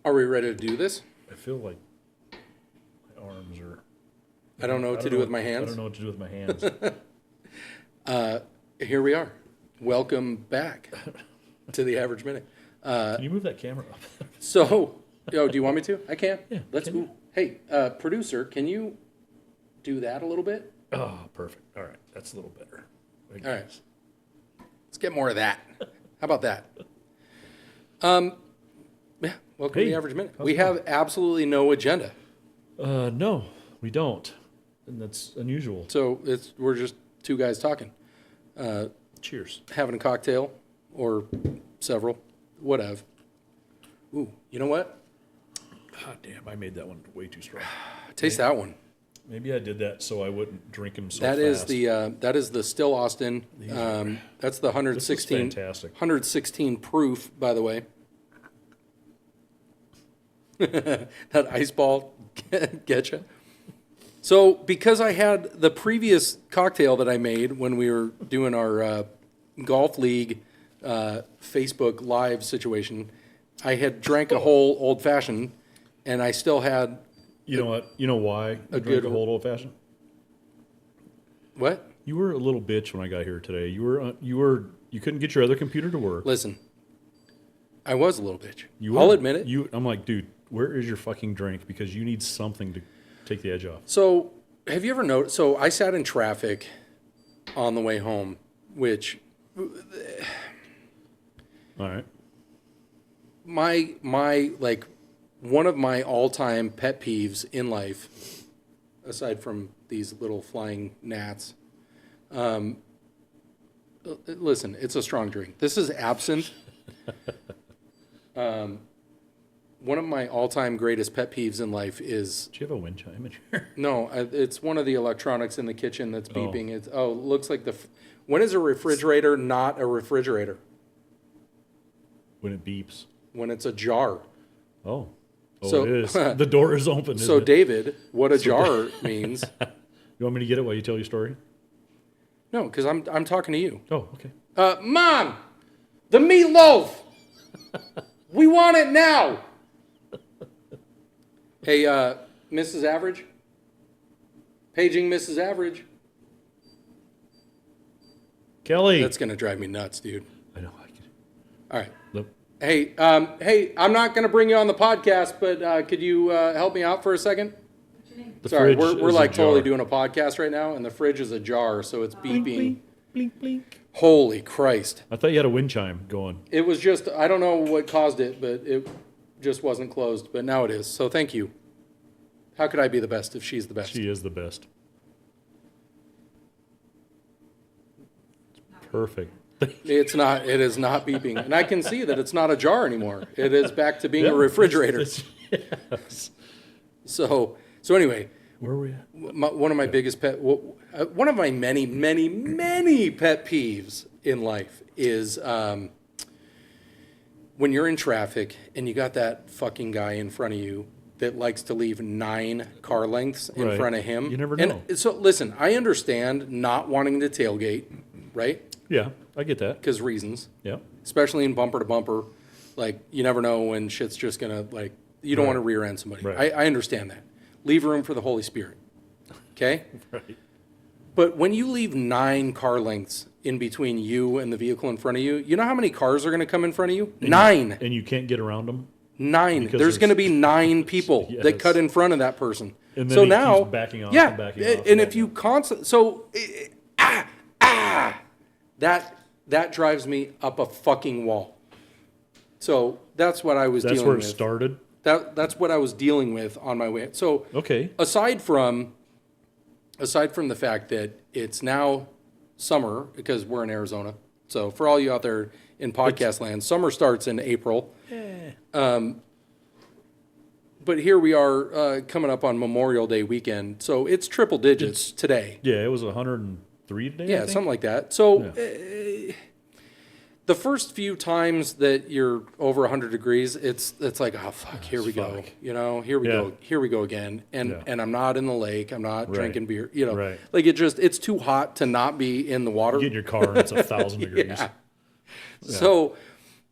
Are we ready to do this? I feel like my arms are... I don't know what to do with my hands. I don't know what to do with my hands. Here we are. Welcome back to the Average Minute. Can you move that camera up? So, do you want me to? I can. Yeah. Let's. Ooh, hey, producer, can you do that a little bit? Oh, perfect. All right. That's a little better. All right. Let's get more of that. How about that? Yeah. Welcome to the Average Minute. We have absolutely no agenda. No, we don't. And that's unusual. So we're just two guys talking. Cheers. Having a cocktail or several, whatever. Ooh, you know what? God damn, I made that one way too strong. Taste that one. Maybe I did that so I wouldn't drink them so That fast. That is the Still Austin. That's the 116. This is fantastic. 116 proof, by the way. That ice ball get you. So because I had the previous cocktail that I made when we were doing our golf league Facebook live situation, I had drank a whole old fashioned, and I still had. You know what? You know why I drank a whole old fashioned? What? You were a little bitch when I got here today. You couldn't get your other computer to work. Listen, I was a little bitch. I'll admit it. I'm like, dude, where is your fucking drink? Because you need something to take the edge off. So, have you ever noticed? So, I sat in traffic on the way home, which All right. my like one of my all-time pet peeves in life, aside from these little flying gnats. Listen, it's a strong drink. This is absinthe. One of my all-time greatest pet peeves in life is... Do you have a wind chime in here? No, it's one of the electronics in the kitchen that's beeping. It looks like when is a refrigerator not a refrigerator? When it beeps. When it's a jar. Oh, So- it is. The door is open, So, isn't it? David, what a jar means... You want me to get it while you tell your story? No, because I'm talking to you. Oh, okay. Mom, the meatloaf. We want it now. Hey, Mrs. Average. Paging Mrs. Average. Kelly. That's gonna drive me nuts, dude. I know. I can. All right. Nope. Hey, I'm not gonna bring you on the podcast, but could you help me out for a second? The Sorry, fridge we're is like a totally jar. doing a podcast right now, and the fridge is a jar, so it's beeping. Blink, blink, blink. Holy Christ! I thought you had a wind chime going. It was just, I don't know what caused it, but it just wasn't closed, but now it is. So thank you. How could I be the best if she's the best? She is the best. Perfect. It is not beeping. And I can see that it's not a jar anymore. It is back to being a refrigerator. Yes. So anyway, Where are we at? one of my biggest one of my many, many, many pet peeves in life is when you're in traffic and you got that fucking guy in front of you that likes to leave 9 car lengths in Right. front of him. You never know. And so listen, I understand not wanting to tailgate, right? Yeah, I get that. Because reasons, Yeah. especially in bumper to bumper, like you never know when shit's just gonna like you don't Right. want to rear end somebody. Right. I understand that. Leave room for the Holy Spirit. Okay? Right. But when you leave 9 car lengths in between you and the vehicle in front of you, you know how many cars are going to come in front of you? 9. And you can't get around them. 9. Because There's going to there's- be 9 people that Yes. cut in front of that person. And then so he now, keeps backing off yeah, and backing off and and if you constantly, that drives me up a fucking wall. So that's what I was That's dealing where with. it started. That's what I was dealing with on my way. So Okay. aside from the fact that it's now summer because we're in Arizona. So for all you out there in podcast land, summer starts in April. But here we are coming up on Memorial Day weekend. So it's triple digits today. Yeah, it was 103 today. I Yeah, think? something like that. So Yeah. the first few times that you're over 100 degrees, it's like, oh fuck, here we go. fuck. You know, here we Yeah. go again. And Yeah. and I'm not in the lake. I'm not Right. drinking beer. You know, Right. like it's too hot to not be in the water. You get in your car and it's 1,000 degrees. Yeah. So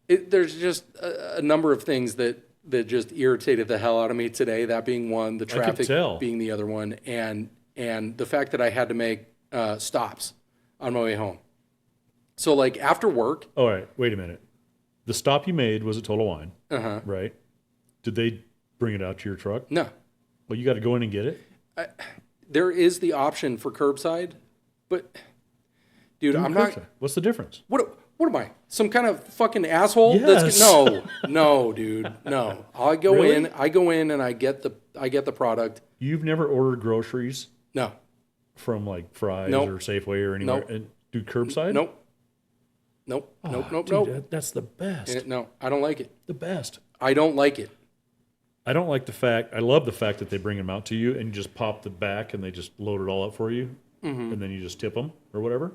there's just a number of things that that just irritated the hell out of me today. That being one, the traffic tell. being the other one, and the fact that I had to make stops on my way home. So like after work, All right, wait a minute. The stop you made was at Total Wine, right? Did they bring it out to your truck? no, Well, you got to go in and get it? there is the option for curbside, but dude, I'm not. Curbside. What's the difference? What am I? Some kind of fucking asshole? Yes. No, dude, no. I go Really? in, and I get the product. You've never ordered groceries No, from like Fry's Nope. or Safeway or anywhere Nope. and do curbside? nope, Dude, that's the best. No, I don't like it. The best. I don't like it. I don't like the fact. I love the fact that they bring them out to you and you just pop the back and they just load it all up for you, and then you just tip them or whatever.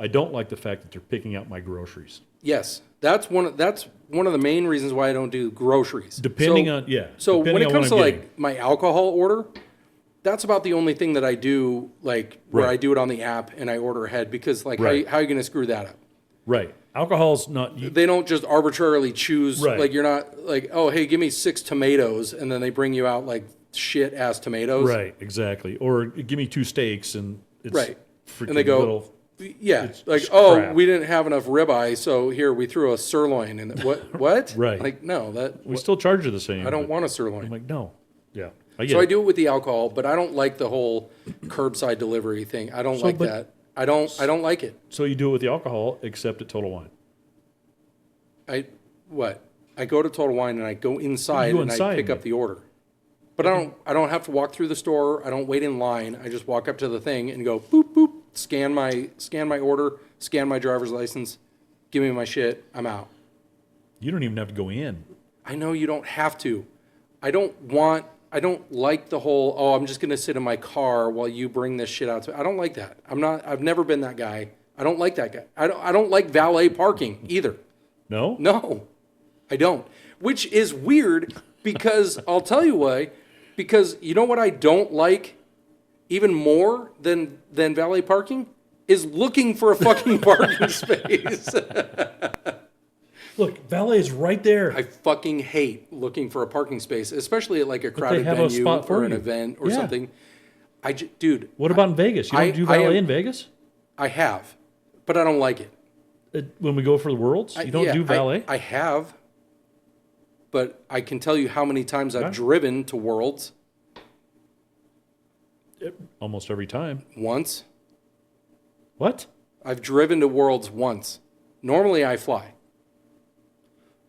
I don't like the fact that they're picking out my groceries. Yes, that's one of the main reasons why I don't do groceries. Depending So- on yeah. So when depending it on comes to what I'm like getting. my alcohol order, that's about the only thing that I do like where Right. I do it on the app and I order ahead because like Right. how are you going to screw that up? Right, alcohol's not. They don't just arbitrarily choose Right. like you're not like, oh hey, give me 6 tomatoes and then they bring you out like shit ass tomatoes. Right, exactly. Or give me 2 steaks and it's Right. freaking And they go, little. yeah, It's like just oh crap. we didn't have enough ribeye, so here we threw a sirloin in. What? Right. Like no, that We still charge you the same. I don't but want a I'm sirloin. like no. Yeah, I get So I it. do it with the alcohol, but I don't like the whole curbside delivery thing. I don't like but- that. I don't like it. So you do it with the alcohol, except at Total Wine. I go to Total Wine and I go inside go and I inside, pick up man. the order. But I don't have to walk through the store. I don't wait in line. I just walk up to the thing and go boop boop, scan my order, scan my driver's license, give me my shit, I'm out. You don't even have to go in. I know you don't have to. I don't like the whole, oh, I'm just going to sit in my car while you bring this shit out to me. I don't like that. I've never been that guy. I don't like that guy. I don't like valet parking either. No? No, I don't. Which is weird because I'll tell you why. Because you know what I don't like even more than valet parking is looking for a fucking parking space. Look, valet is right there. I fucking hate looking for a parking space, especially at like a crowded have a venue spot for or an you. event or Yeah. something. Dude, What about in Vegas? You don't do valet in Vegas? I have, but I don't like it. When we go for the Worlds, you don't do valet? I have, but I can tell you how many times I've Okay. driven to Worlds. Almost every time. Once. What? I've driven to Worlds once. Normally I fly.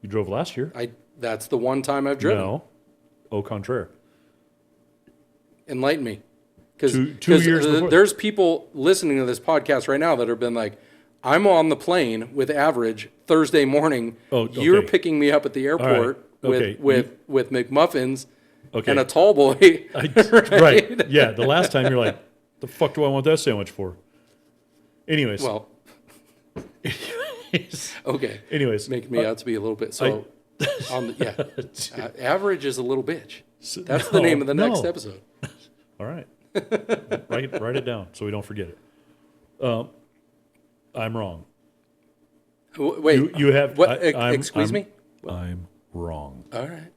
You drove last year? That's the one time I've driven. No. Au contraire. Enlighten me. Because Two years before. there's people listening to this podcast right now that have been like, I'm on the plane with Average Thursday morning. Oh, okay. You're picking me up at the airport Okay. with McMuffins Okay. and a tall boy. Right. Yeah. The last time you're like, the fuck do I want that sandwich for? Anyways. Well, okay. Anyways. Making me out to be a little bit. So, Average is a little bitch. That's the name of the next episode. All right. write it down so we don't forget it. I'm wrong. Wait, You have. what? I'm- Excuse me? I'm wrong. All right.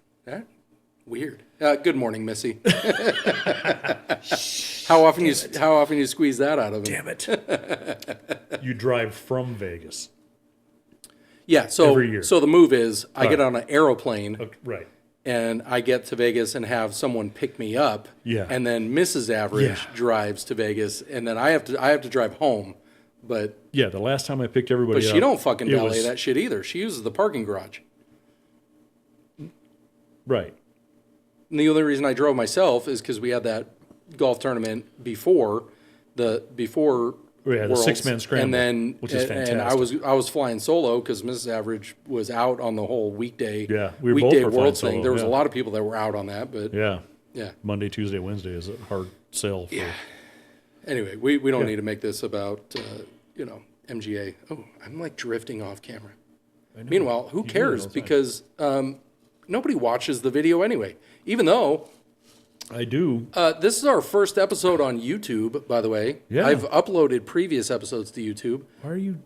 Weird. Good morning, Missy. How often you squeeze that out of him? Damn it. You drive from Vegas. Yeah. So Every year. So the move is I get right. on an aeroplane Okay, right. and I get to Vegas and have someone pick me up. Yeah. And then Mrs. Average Yeah. drives to Vegas, and then I have to drive home. But Yeah, the last time I picked everybody up. she don't fucking it valet was- that shit either. She uses the parking garage. Right. And the only reason I drove myself is because we had that golf tournament before Yeah, the Worlds, 6-man scramble, and then which is and I was flying solo because Mrs. Average was out on the whole weekday. Yeah, we were both weekday were flying Worlds thing. solo, There was yeah. a lot of people that were out on that, but Yeah. yeah. Monday, Tuesday, Wednesday is a hard sell. For, Anyway, we don't Yeah. need to make this about MGA. Oh, I'm like drifting off camera. Meanwhile, who do that cares? all the time. Because nobody watches the video anyway. Even though I do. this is our first episode on YouTube, by the way. Yeah. I've uploaded previous episodes to YouTube. Why are you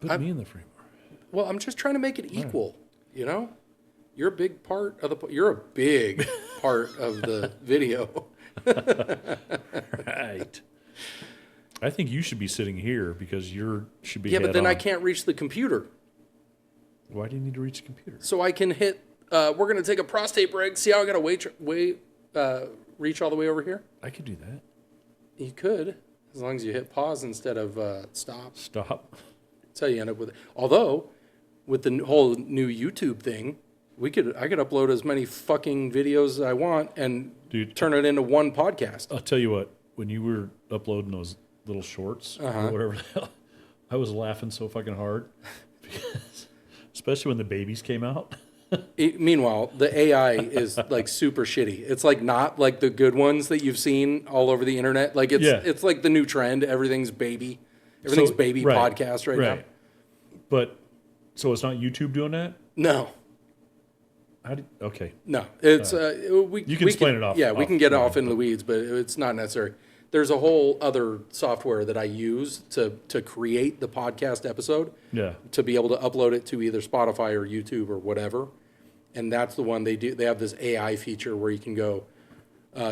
putting me in the frame? Well, I'm just trying to make it equal, you know? You're a big part of the. You're a big part of the video. Right. I think you should be sitting here because you should be. Yeah, but then I on. can't reach the computer. Why do you need to reach the computer? So I can hit. We're gonna take a prostate break. See how I gotta reach all the way over here. I could do that. You could, as long as you hit pause instead of stop. Stop. That's how you end up with it. Although, with the whole new YouTube thing, I could upload as many fucking videos as I want and turn it into one podcast. I'll tell you what. When you were uploading those little shorts or whatever the hell, I was laughing so fucking hard, because, especially when the babies came out. Meanwhile, the AI is like super shitty. It's like not like the good ones that you've seen all over the internet. Like it's like the new trend. Everything's baby Right, podcast right now. But so it's not YouTube doing that? No. Okay. No, it's You can explain it off. Yeah, we can get off into the weeds, but it's not necessary. There's a whole other software that I use to create the podcast episode. Yeah. To be able to upload it to either Spotify or YouTube or whatever, and that's the one they do. They have this AI feature where you can go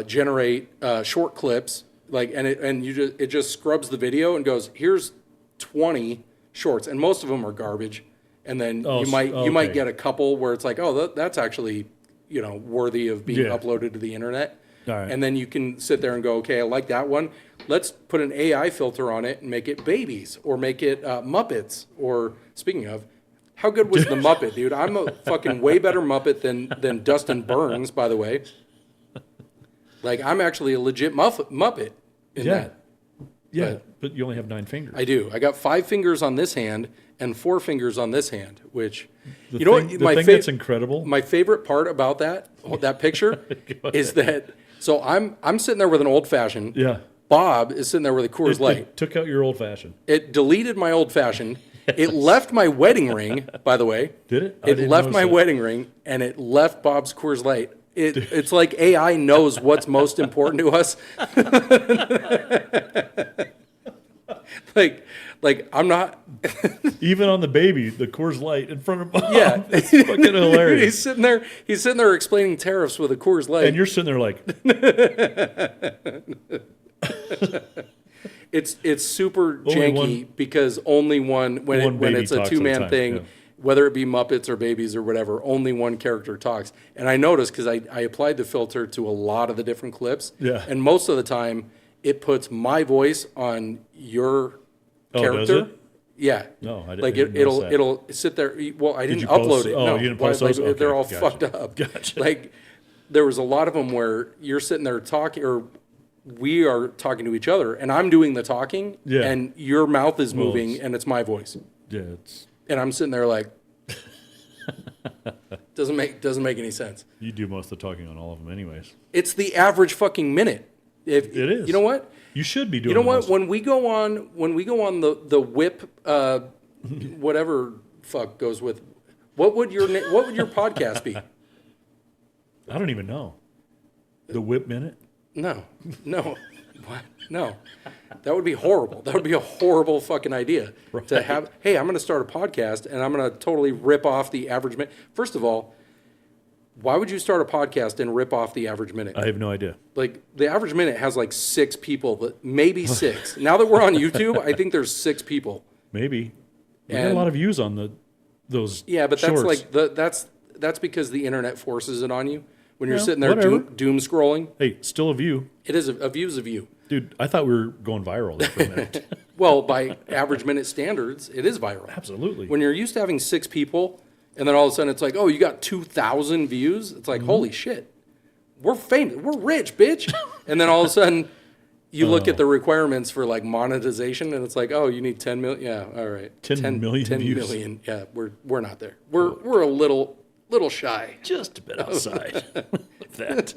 generate short clips, it just scrubs the video and goes, here's 20 shorts, and most of them are garbage. And then you might get a couple where it's like, oh, that's actually, worthy of being uploaded to the internet. All right. And then you can sit there and go, okay, I like that one. Let's put an AI filter on it and make it babies, or make it Muppets. Or speaking of, how good was the Muppet, dude? I'm a fucking way better Muppet than Dustin Burns, by the way. Like, I'm actually a legit Muppet in that. Yeah, but you only have 9 fingers. I do. I got 5 fingers on this hand and 4 fingers on this hand, which, The thing that's incredible. My favorite part about that picture is that, so I'm sitting there with an old fashioned. Yeah. Bob is sitting there with a Coors Light. It took out your old fashioned. It deleted my old fashioned. It left my wedding ring, by the way. Did it? It left my wedding ring, and it left Bob's Coors Light. It's like AI knows what's most important to us. Like I'm not. Even on the baby, the Coors Light in front of Bob. Yeah, it's fucking hilarious. He's sitting there explaining tariffs with a Coors Light, and you're sitting there like. It's super janky because only when it's a 2-man thing. Yeah. Whether it be Muppets or babies or whatever, only one character talks. And I noticed, because I applied the filter to a lot of the different clips, and most of the time it puts my voice on your character. Does it? Yeah. No, I didn't. Like it'll sit there. Well, I didn't post, upload it. Oh, no, you didn't post those? Okay, they're all gotcha. fucked up. Gotcha. Like there was a lot of them where you're sitting there talking, or we are talking to each other, and I'm doing the talking, and your mouth is moving, and it's my voice. Yeah, and I'm sitting there like, doesn't make any sense. You do most of the talking on all of them, anyways. It's the average fucking minute. It is. You know what? You should be doing. You know what? When we go on the whip, whatever fuck goes with, what would your podcast be? I don't even know. The Whip Minute. No. What? No. That would be horrible. That would be a horrible fucking idea to have. Hey, I'm going to start a podcast and I'm going to totally rip off the average minute. First of all, why would you start a podcast and rip off the average minute? I have no idea. Like the average minute has like 6 people, maybe 6. Now that we're on YouTube, I think there's 6 people. Maybe. We got a lot of views on those. Yeah, but shorts. that's like that's because the internet forces it on you when you're sitting there doom scrolling. Hey, still a view. It is a view's a view. Dude, I thought we were going viral there for a minute. Well, by average minute standards, it is viral. Absolutely. When you're used to having 6 people, and then all of a sudden it's like, oh, you got 2,000 views. It's like, holy shit, we're famous, we're rich, bitch. And then all of a sudden, you look at the requirements for like monetization, and it's like, oh, you need 10 million. Yeah, all right, 10 million 10 views. million. Yeah, we're not there. We're a little shy. Just a bit outside of that.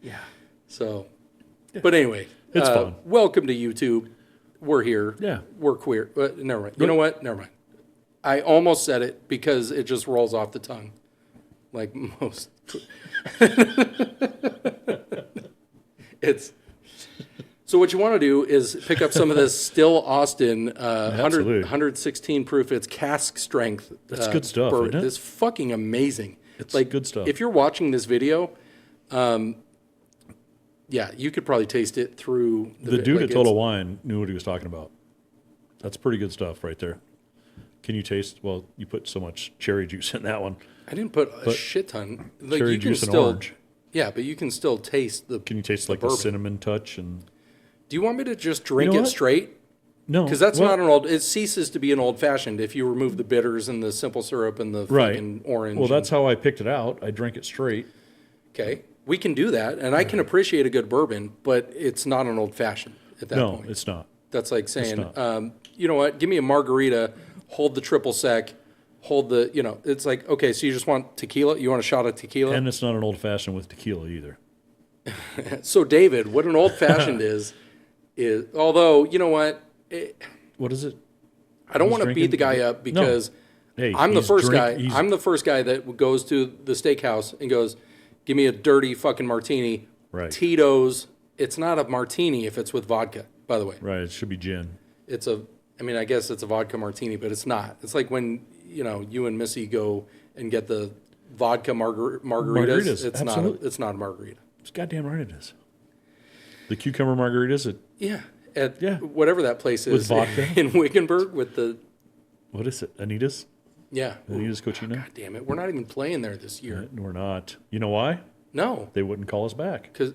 Yeah. So, but anyway, it's fun. Welcome to YouTube. We're here. Yeah. We're queer. But never mind. You know what? Never mind. I almost said it because it just rolls off the tongue, like most. So what you want to do is pick up some of this Still Austin 116 proof. It's cask strength. That's good stuff, isn't it? It's fucking amazing. It's like good stuff. If you're watching this video, yeah, you could probably taste it through The dude at Total Wine knew what he was talking about. That's pretty good stuff right there. Can you taste? Well, you put so much cherry juice in that one. I didn't put a shit ton. Like Cherry you can juice and still, orange. yeah, but you can still taste the. Can you taste like the bourbon. cinnamon touch? And Do you want me to just drink know it what? straight? no, Because that's well, not an old. It ceases to be an old fashioned if you remove the bitters and the simple syrup and the right. fucking orange. Well, that's how I picked it out. I drank it straight. okay. We can do that, and I can appreciate a good bourbon, but it's not an old fashioned at that No, point. it's not. That's like saying, not. you know what? Give me a margarita, hold the triple sec, hold the. You know, it's like okay, so you just want tequila? You want a shot of tequila? And it's not an old fashioned with tequila either. So David, what an old fashioned is although you know what. What is it? I don't He's want to drinking- beat the guy up because Hey, I'm the he's first drink- guy. he's- I'm the first guy that goes to the steakhouse and goes, "Give me a dirty fucking martini." Right. Tito's. It's not a martini if it's with vodka. By the way, Right. It should be gin. it's a. I mean, I guess it's a vodka martini, but it's not. It's like when you and Missy go and get the vodka margaritas. Margaritas, It's absolutely. not. It's not a margarita. It's goddamn right it is. The cucumber margaritas. Yeah. At Yeah. whatever that place With is vodka? in Wickenburg with the. What is it? Anita's. Yeah. Anita's Cochino. God damn it! We're not even playing there this year. We're not. You know why? No. They wouldn't call us back. Because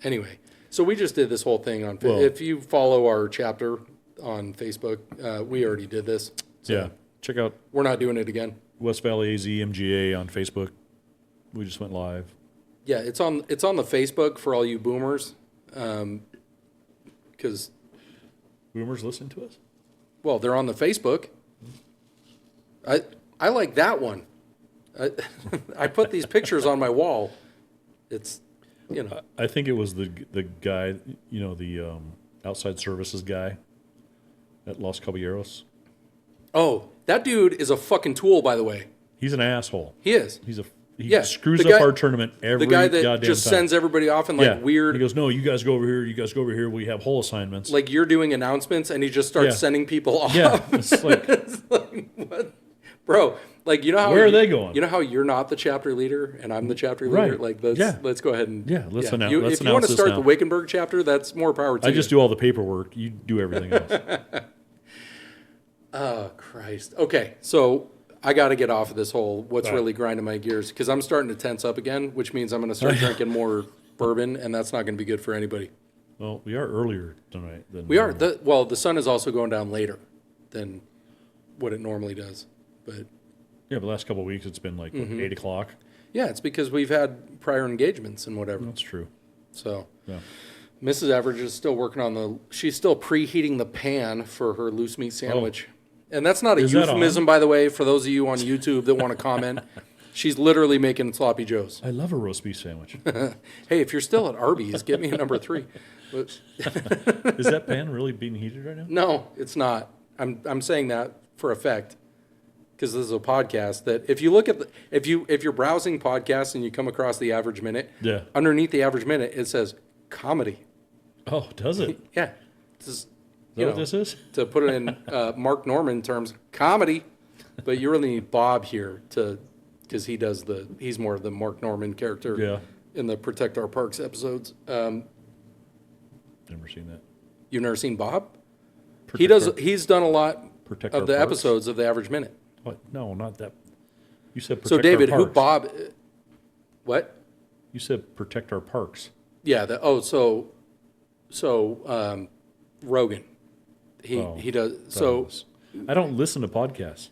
anyway, so we just did this whole thing on. Well- If you follow our chapter on Facebook, we already did this. So Yeah. Check out we're not doing it again. West Valley AZ MGA on Facebook. We just went live. Yeah, it's on the Facebook for all you boomers, because Boomers listen to us. well, they're on the Facebook. I like that one. I put these pictures on my wall. It's I think it was the guy, the outside services guy at Los Caballeros. oh, that dude is a fucking tool, by the way. He's an asshole. He is. He Yeah, screws the up guy- our tournament every The guy that goddamn just time. sends everybody off in like weird. He goes, no, you guys go over here. You guys go over here. We have hole assignments. Like you're doing announcements, and he just starts Yeah. sending people off. yeah, it's like It's like, what? Bro, like, you know how Where are they going? You know how you're not the chapter leader and I'm the chapter leader? Right. Like, Yeah. let's go ahead and let's If you want announce to this start now. the Wickenburg chapter, that's more power to I you. just do all the paperwork. You do everything else. Oh Christ. Okay, so I got to get off of this whole what's Right. really grinding my gears because I'm starting to tense up again, which means I'm going to start drinking more bourbon, and that's not going to be good for anybody. Well, we are earlier tonight than We are. normal. The sun is also going down later than what it normally does, but. Yeah, but the last couple of weeks it's been like Mm-hmm. 8 o'clock. Yeah, it's because we've had prior engagements and whatever. That's true. So, Yeah. Mrs. Average is still working on she's still preheating the pan for her loose meat sandwich. And that's not a Is that euphemism, by the way, for those of you on YouTube that want to comment. She's literally making sloppy joes. I love a roast beef sandwich. Hey, if you're still at Arby's, get me a number 3. But, Is that pan really being heated right now? no, it's not. I'm saying that for effect. Because this is a podcast that if you look at if you're browsing podcasts and you come across the average minute, Yeah. underneath the average minute it says comedy. Oh, does it? Is Yeah, this is, that what this is? to put it in Mark Norman terms, comedy. But you really need Bob here because he's more of the Mark Norman character Yeah. in the Protect Our Parks episodes. Never seen that. You've never seen Bob? Protect He's done a lot Protect of Our the Parks? episodes of the average minute. What? No, not that. You said protect So David, our who parks. Bob? What? You said protect our parks. Yeah. Rogan. He does. So I don't listen to podcasts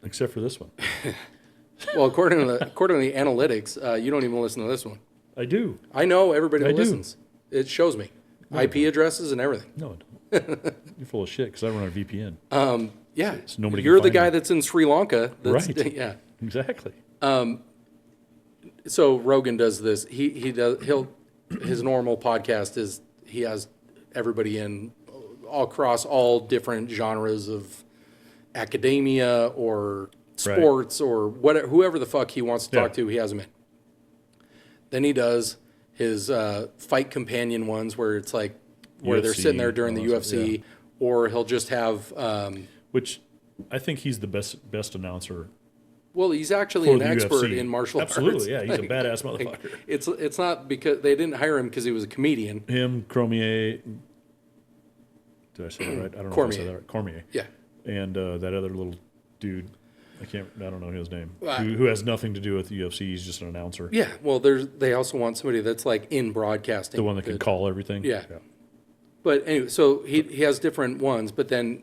except for this one. well, according to the analytics, you don't even listen to this one. I do. I know everybody I that do. listens. It shows me IP addresses and everything. No, I don't. You're full of shit because I run a VPN. Yeah, So nobody can you're the find guy me. that's in Sri Lanka. That's, Right. Yeah. Exactly. So Rogan does this. His normal podcast is he has everybody in all across all different genres of academia or sports or whatever, whoever the fuck he wants to talk to, he has them in. Then he does his fight companion ones where it's like where they're UFC, sitting there during the all that stuff, UFC, or he'll just have Which I think he's the best announcer Well, he's actually For an the expert UFC. in martial arts. Absolutely, yeah, he's a Like- badass motherfucker. like, it's not because they didn't hire him because he was a comedian. Him, Cormier. Did I say that right? I don't know if I said Cormier. that right. Cormier. Yeah. And that other little dude, I don't know his name, Well, who has nothing to do with the UFC. He's just an announcer. Yeah. Well, they also want somebody that's like in broadcasting. The one that can call everything. Yeah. But anyway, so he has different ones, but then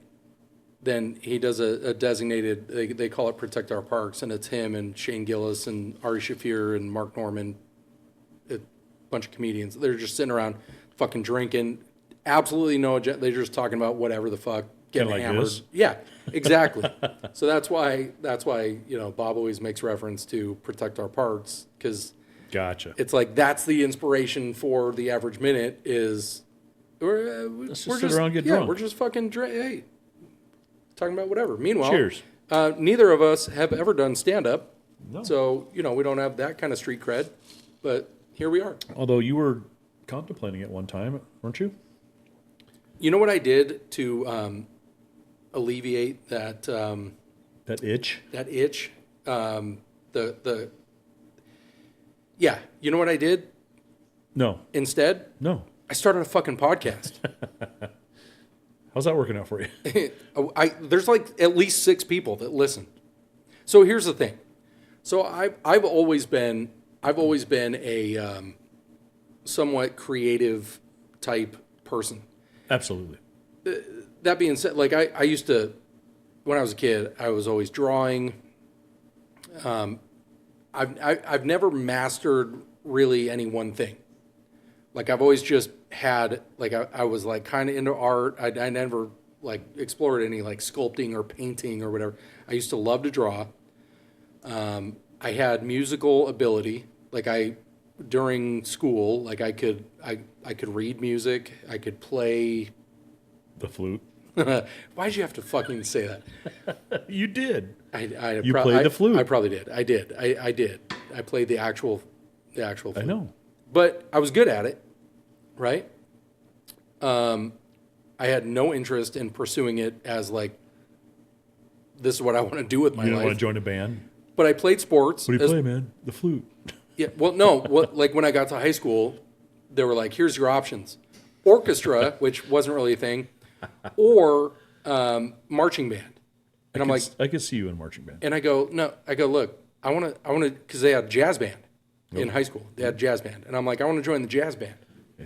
he does a designated, they call it Protect Our Parks, and it's him and Shane Gillis and Ari Shafir and Mark Norman, a bunch of comedians. They're just sitting around fucking drinking, absolutely no agenda. They're just talking about whatever the fuck, getting Kinda like hammered. this? Yeah, exactly. So that's why Bob always makes reference to Protect Our Parks, because Gotcha. it's like that's the inspiration for the average minute is we're just just sit around and get yeah, drunk. we're just fucking hey, talking about whatever. Meanwhile, Cheers. neither of us have ever done stand up, No. so we don't have that kind of street cred, but here we are. Although you were contemplating it one time, weren't you? You know what I did to alleviate that That itch. that itch? Yeah, you know what I did No. instead? No. I started a fucking podcast. How's that working out for you? There's like at least 6 people that listen. So here's the thing. So I've always been a somewhat creative type person. Absolutely. That being said, like I used to, when I was a kid, I was always drawing. I've never mastered really any one thing. Like I've always just had, like I was like kind of into art. I never like explored any like sculpting or painting or whatever. I used to love to draw. I had musical ability. Like during school, like I could read music. I could play. The flute. Why'd you have to fucking say that? You did. You played the flute. I probably did. I did. I did. I played the actual flute. I know. But I was good at it, right? I had no interest in pursuing it as like, this is what I want to do with my You didn't want life. to join a band? But I played sports. What do you play, man? The flute. Yeah. Well, no. Like when I got to high school, they were like, "Here's your options: orchestra, which wasn't really a thing, or marching band." And I'm like, I could see you in marching band. and I go, no. I go, look, I want to, because they had jazz band in high school. They had jazz band, and I'm like, I want to join the jazz band. Yeah.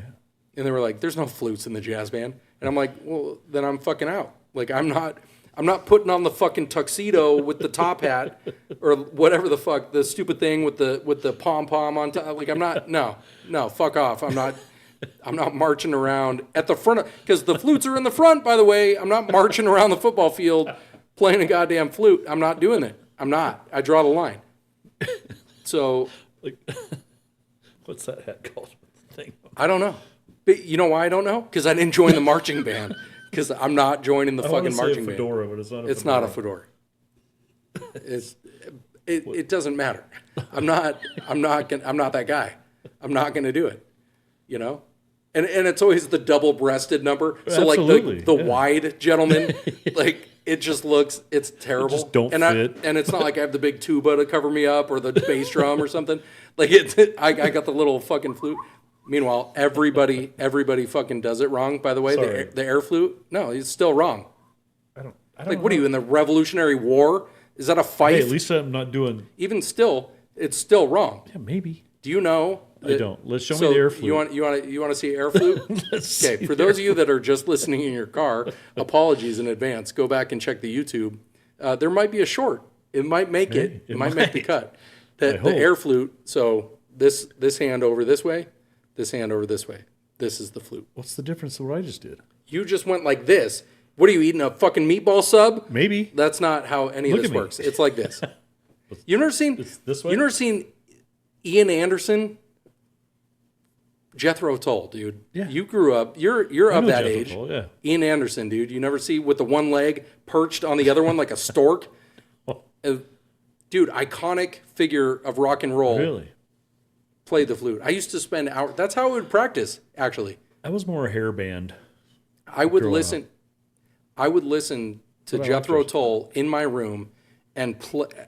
And they were like, "There's no flutes in the jazz band." And I'm like, "Well, then I'm fucking out. Like, I'm not putting on the fucking tuxedo with the top hat or whatever the fuck, the stupid thing with the pom pom on top. Like, I'm not. No, fuck off. I'm not marching around at the front because the flutes are in the front. By the way, I'm not marching around the football field playing a goddamn flute. I'm not doing it. I'm not. I draw the line. So, Like, what's that hat called? Thing. I don't know. But you know why I don't know? Because I didn't join the marching band. Because I'm not joining the I wanna fucking say a marching fedora, band. but it's not. It's not a fedora. It doesn't matter. I'm not that guy. I'm not gonna do it. You know? And it's always the double-breasted number. So Absolutely, like the yeah. wide gentleman, like it just looks, it's terrible. just don't and fit. And it's not like I have the big tuba to cover me up or the bass drum or something. Like I got the little fucking flute. Meanwhile, everybody fucking does it wrong. By the way, Sorry. the air flute, no, it's still wrong. I don't Like, what are you in the Revolutionary War? Is that a fight? Hey, at least I'm not doing. Even still, it's still wrong. Yeah, maybe. Do you know? I don't. Let's show me the air flute. You want to see air flute? Okay, for those of you that are just listening in your car, apologies in advance. Go back and check the YouTube. There might be a short. It might make it. It might make the cut. The hope. air flute. So this hand over this way, this hand over this way. This is the flute. What's the difference to what I just did? You just went like this. What are you eating, a fucking meatball sub? Maybe. That's not how any of Look this at me. works. It's like this. You never seen It's this way? You never seen Ian Anderson? Jethro Tull, dude. Yeah. You grew up. You're I of know that Jethro age. Tull, yeah. Ian Anderson, dude. You never see with the one leg perched on the other one like a stork. Dude, iconic figure of rock and roll. Really? Played the flute. I used to spend hours. That's how I would practice. Actually, I was more a hair band. I would growing listen. I would listen to What about Jethro actors? Tull in my room, and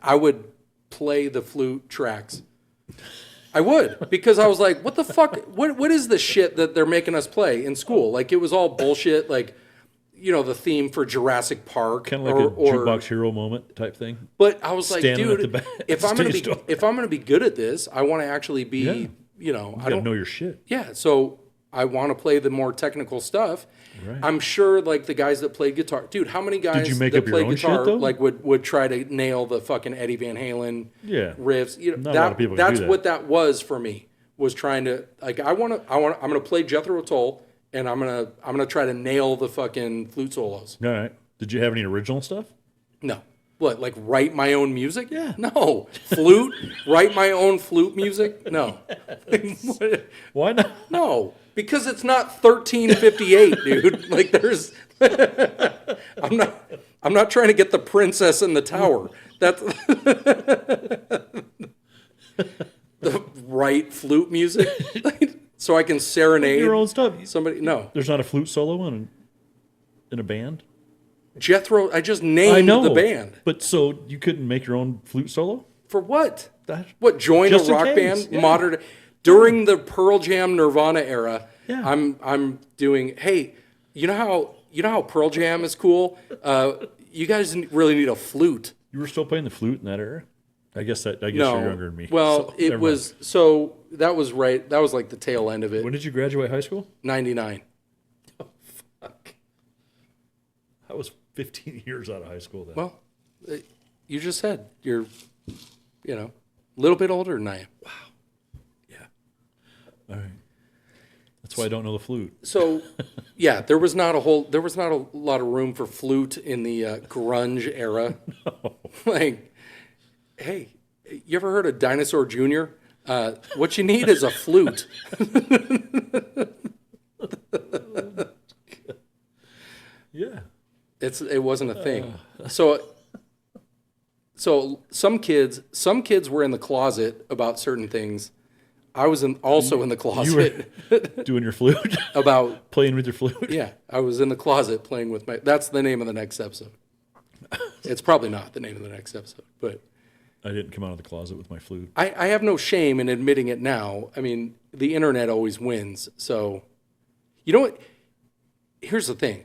I would play the flute tracks. I would, because I was like, what the fuck? What is the shit that they're making us play in school? Like, it was all bullshit, like, you know, the theme for Jurassic Park. Kind of like a jukebox hero moment type thing. But I was like, Standing at dude, the back, if at I'm the gonna be stage door. if I'm gonna be good at this, I want to actually be, Yeah. you know, You I gotta don't know your shit. Yeah, so I want to play the more technical stuff. Right. I'm sure, like, the guys that played guitar, dude, how many guys you make that up your played own shit, guitar though? like would try to nail the fucking Eddie Van Halen Yeah. riffs? You know, Not a lot of people can that's do that. what that was for me. Was trying to, like, I'm gonna play Jethro Tull, and I'm gonna try to nail the fucking flute solos. All right. Did you have any original stuff? No. What, like, write my own music? Yeah. No. Flute? Write my own flute music? No. Why not? No. Because it's not 1358, dude. Like, there's I'm not trying to get the princess in the tower. That's the right flute music. So I can serenade Your own stuff. somebody. No. There's not a flute solo in a band? Jethro, I just I named know. the band. But so you couldn't make your own flute solo? For what? That- What, join a Just in rock case, band? yeah. Modern during the Pearl Jam Nirvana era, Yeah. I'm doing, hey, you know how Pearl Jam is cool? You guys really need a flute. You were still playing the flute in that era? I guess No. you're younger than me. Well, so it never was so that was right. That was like the tail end of mind. it. When did you graduate high school? 99. I was 15 years out of high school then. Well, you just said you're, a little bit older than I am. Yeah. All right. That's why I don't know the flute. So, yeah, there was not a lot of room for flute in the grunge era. No. Like, hey, you ever heard of Dinosaur Jr.? What you need is a flute. Yeah. It wasn't a thing. So some kids were in the closet about certain things. I was also in the You closet were doing your flute? about, Playing with your flute? yeah, I was in the closet playing with that's the name of the next episode. It's probably not the name of the next episode, but I didn't come out of the closet with my flute. I have no shame in admitting it now. I mean, the internet always wins. So, you know what? Here's the thing.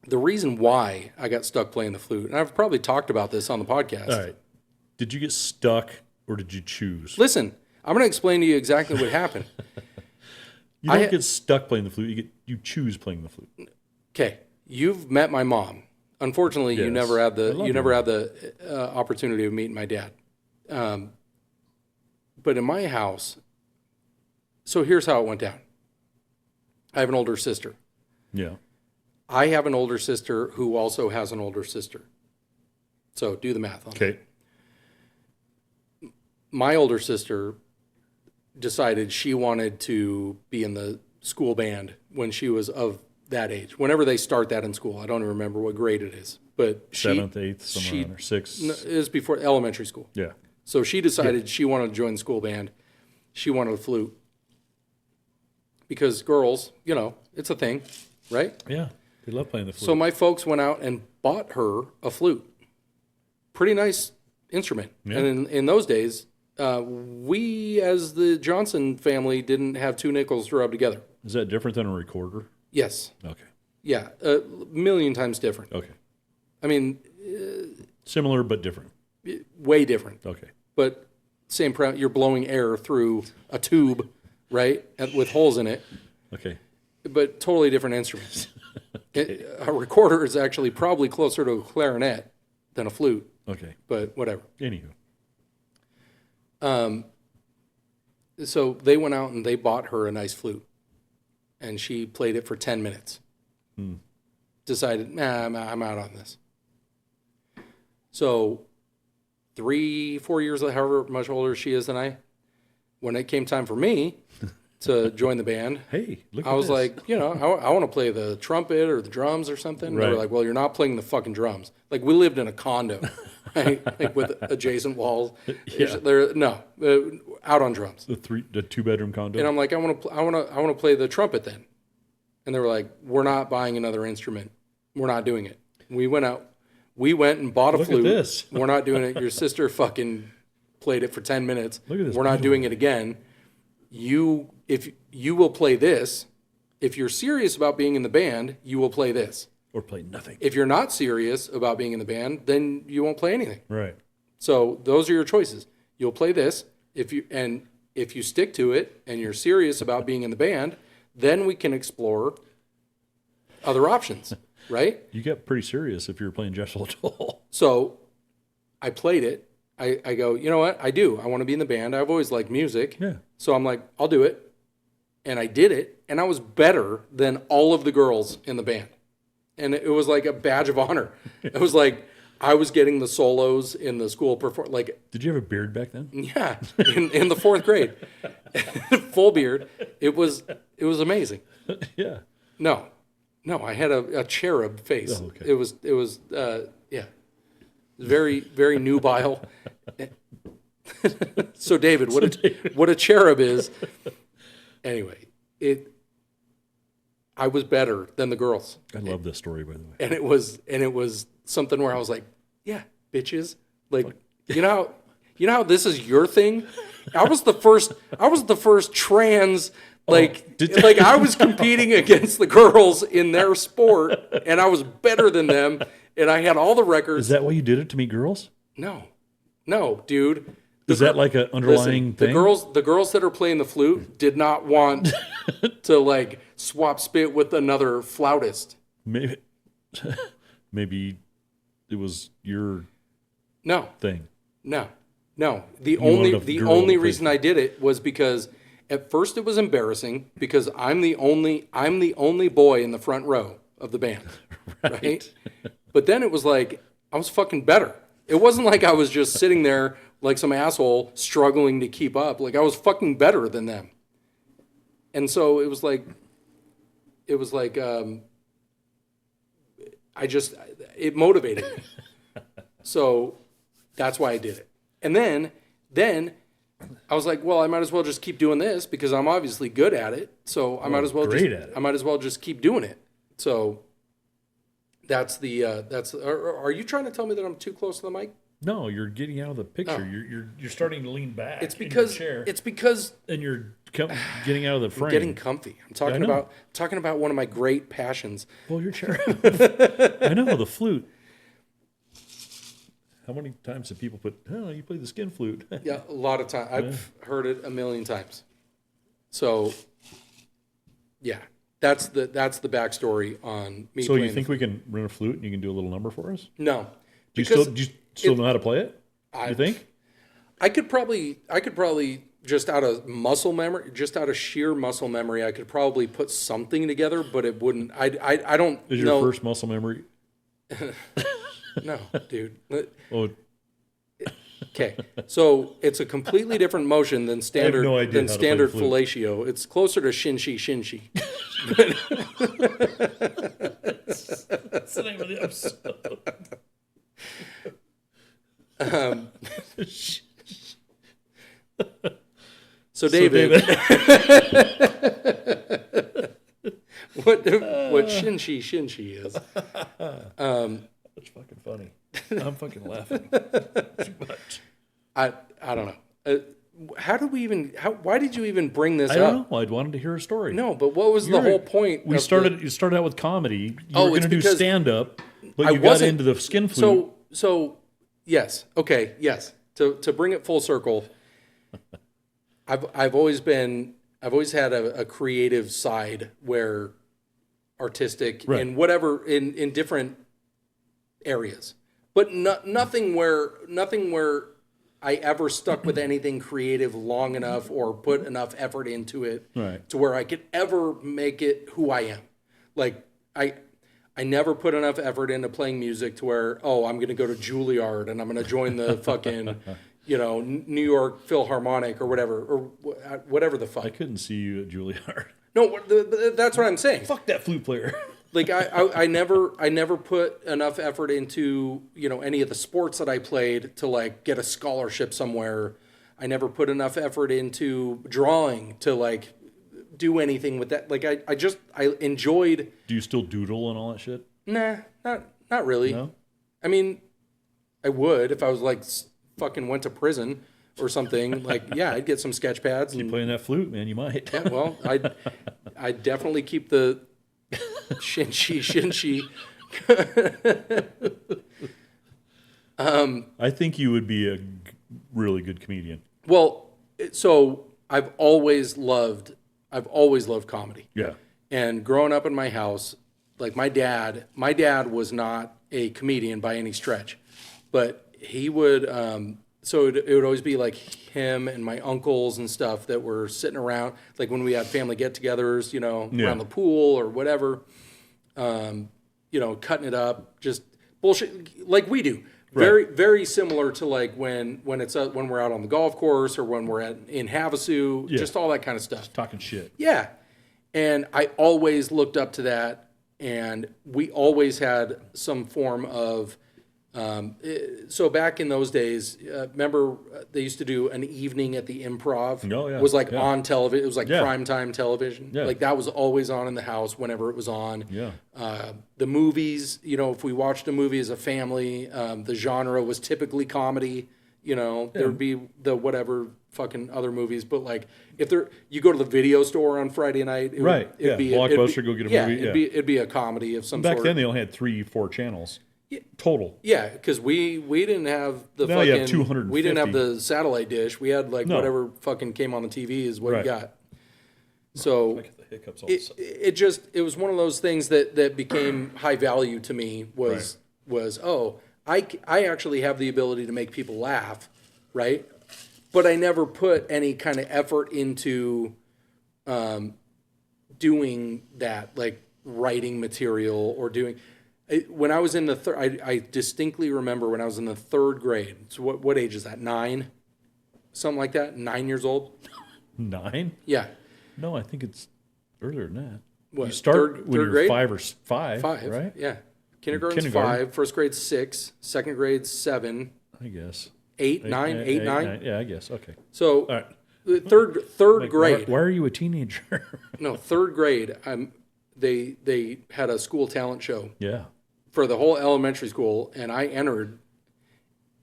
The reason why I got stuck playing the flute, and I've probably talked about this on the podcast. All right. Did you get stuck or did you choose? Listen, I'm going to explain to you exactly what happened. You don't get stuck playing the flute. You choose playing the flute. Okay, you've met my mom. Unfortunately, you Yes. never had I love your the opportunity of meeting my dad. But in my house, so here's how it went down. I have an older sister. Yeah. I have an older sister who also has an older sister. So do the math on that. Okay. My older sister decided she wanted to be in the school band when she was of that age. Whenever they start that in school, I don't even remember what grade it is, but Seventh, eighth, somewhere around there. Sixth. it was before elementary school. Yeah. So she decided she wanted to join the school band. She wanted a flute because girls, it's a thing, right? Yeah. They love playing the flute. So my folks went out and bought her a flute. Pretty nice instrument. Yeah. And in those days, we, as the Johnson family, didn't have two nickels to rub together. Is that different than a recorder? Yes. Okay. Yeah. A million times different. Okay. I mean, Similar but different. way different. Okay. But same you're blowing air through a tube, right? With holes in it. Okay. But totally different instruments. A recorder is actually probably closer to a clarinet than a flute, Okay. but whatever. Anywho. So they went out and they bought her a nice flute, and she played it for 10 minutes. Decided, I'm out on this. So 3-4 years, however much older she is than I, when it came time for me to join the band, Hey, look at I was this. like, I want to play the trumpet or the drums or something. They were Right. like, well, you're not playing the fucking drums. Like, we lived in a condo, right? Like with adjacent walls. Yeah. Out on drums. the 2-bedroom condo. And I'm like, I want to play the trumpet then. And they were like, we're not buying another instrument. We're not doing it. We went out. We went and bought a Look at flute. this. We're not doing it. Your sister fucking played it for 10 minutes. Look at this We're not beautiful- doing it again. If you will play this, if you're serious about being in the band, you will play this. Or play nothing. If you're not serious about being in the band, then you won't play anything. Right. So those are your choices. You'll play this if you stick to it and you're serious about being in the band, then we can explore other options, right? You got pretty serious if you were playing Jethro Tull. So I played it. I go, you know what? I do. I want to be in the band. I've always liked music. Yeah. So I'm like, I'll do it. And I did it. And I was better than all of the girls in the band. And it was like a badge of honor. It was like I was getting the solos in the school like, Did you have a beard back then? yeah, in the 4th grade, full beard. It was amazing. Yeah. No, I had a cherub face. Oh, okay. It was yeah, very very nubile. So David, what a cherub is. Anyway, I was better than the girls. I love this story, by the way. And it was something where I was like, yeah, bitches. Like, you know how this is your thing? I was the first trans, like I was competing against the girls in their sport, and I was better than them, and I had all the records. Is that why you did it to meet girls? No, dude. Is that like an underlying Listen, thing? the girls that are playing the flute did not want to like swap spit with another flautist. Maybe it was your No. thing. No. The wanted a only girl to play reason I did it was because at first it was embarrassing because I'm the only boy in the front row of the band. Right? But then it was like I was fucking better. It wasn't like I was just sitting there like some asshole struggling to keep up. Like I was fucking better than them. And so it was like it motivated me. So that's why I did it. And then I was like, well, I might as well just keep doing this because I'm obviously good at it. So I might as well I might as well just keep doing it. So that's are you trying to tell me that I'm too close to the mic? No, you're getting out of the picture. Oh. You're starting to lean back. It's because and you're getting out of the frame. getting comfy. I'm talking about one of my great passions. Well, your chair. I know the flute. How many times have people put? Oh, you play the skin flute. Yeah, a lot of times. I've heard it a million times. So, yeah, that's the backstory on me. So you think we can run a flute and you can do a little number for us? No. Do you still know how to play it? You think? I could probably just out of muscle memory, just out of sheer muscle memory, I could probably put something together, but it wouldn't. I don't. Is your first muscle memory? No, dude. Oh, Okay, so it's a completely different motion than standard no idea how to play the flute. fellatio. It's closer to shinshi shinshi. that's the name of the episode. So David, what shinshi shinshi is? That's fucking funny. I'm fucking laughing too much. I don't know. Why did you even bring this I up? don't know. I wanted to hear a story. No, but what was the whole point? You started out with comedy. You were going to do because stand up, but I you got wasn't- into the skin flute. So yes, okay, yes. To bring it full circle, I've always had a creative side where artistic Right. in whatever in different areas, but nothing where I ever stuck with anything creative long enough or put enough effort into it Right. to where I could ever make it who I am. Like I never put enough effort into playing music to where, I'm going to go to Juilliard and I'm going to join the fucking, New York Philharmonic or whatever the fuck. I couldn't see you at Juilliard. No, that's what I'm saying. Fuck that flute player. Like I never put enough effort into, any of the sports that I played to like get a scholarship somewhere. I never put enough effort into drawing to like do anything with that. Like I enjoyed. Do you still doodle and all that shit? Nah, not really. No? I mean, I would if I was like fucking went to prison or something. Like, yeah, I'd get some sketch pads. Keep And, playing that flute, man. You might. yeah, well, I'd definitely keep the Shin. I think you would be a really good comedian. Well, so I've always loved comedy. Yeah. And growing up in my house, like my dad was not a comedian by any stretch, but he would, so it would always be like him and my uncles and stuff that were sitting around, like when we had family get-togethers, Yeah. around the pool or whatever, cutting it up, just bullshit like we do. Very, very similar to like when we're out on the golf course or when we're in Havasu, just all that kind of stuff. Talking shit. Yeah. And I always looked up to that, and we always had some form of, so back in those days, remember they used to do an evening at the Improv? Oh, yeah. It was like Yeah. on television. It was like Yeah. primetime television. Yeah. Like that was always on in the house whenever it was on. Yeah. The movies, if we watched a movie as a family, the genre was typically comedy. There'd be the whatever fucking other movies, but like if you go to the video store on Friday night, Right, yeah. Blockbuster, go get a movie, yeah. It'd be a comedy of some Back sort. then, they only had 3-4 channels. Total. Yeah, because we didn't have the Now you have fucking 250. we didn't have the satellite dish. We had like No. whatever fucking came on the TV is what you Right. got. So I get the hiccups all of a sudden. it was one of those things that became high value to me was I actually have the ability to make people laugh, right? But I never put any kind of effort into doing that, like writing material or doing. When I was in the I distinctly remember when I was in the third grade. So what age is that? 9, something like that. 9 years old. 9? Yeah. No, I think it's earlier than that. What, You start third when you're grade? 5 or 5, 5, right? Yeah. Kindergarten's Kindergarten. 5, first grade's 6, second grade's 7, I guess. 8, 9, 8, 9. Yeah, I guess. Okay. So All right. third Like, grade. Why are you a teenager? No, third grade. They had a school talent show Yeah. for the whole elementary school, and I entered,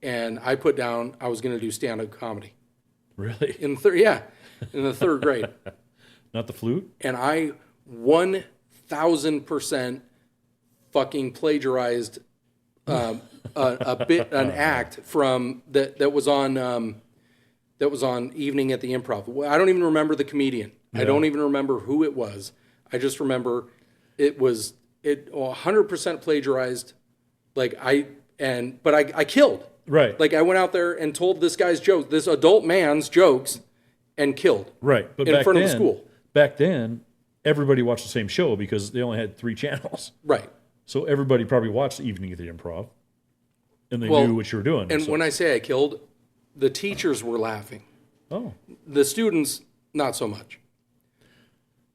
and I put down I was going to do stand-up comedy Really? in the third grade, Not the flute? and I 1,000% fucking plagiarized an act from that was on Evening at the Improv. I don't even remember the comedian. I don't even remember who it was. I just remember it 100% plagiarized. But I killed. Right. Like I went out there and told this guy's jokes, this adult man's jokes, and killed. Right. But in back front then, of the school. Back then, everybody watched the same show because they only had 3 channels. Right. So everybody probably watched Evening at the Improv, and they knew what you were doing. And so. when I say I killed, the teachers were laughing. Oh, The students, not so much.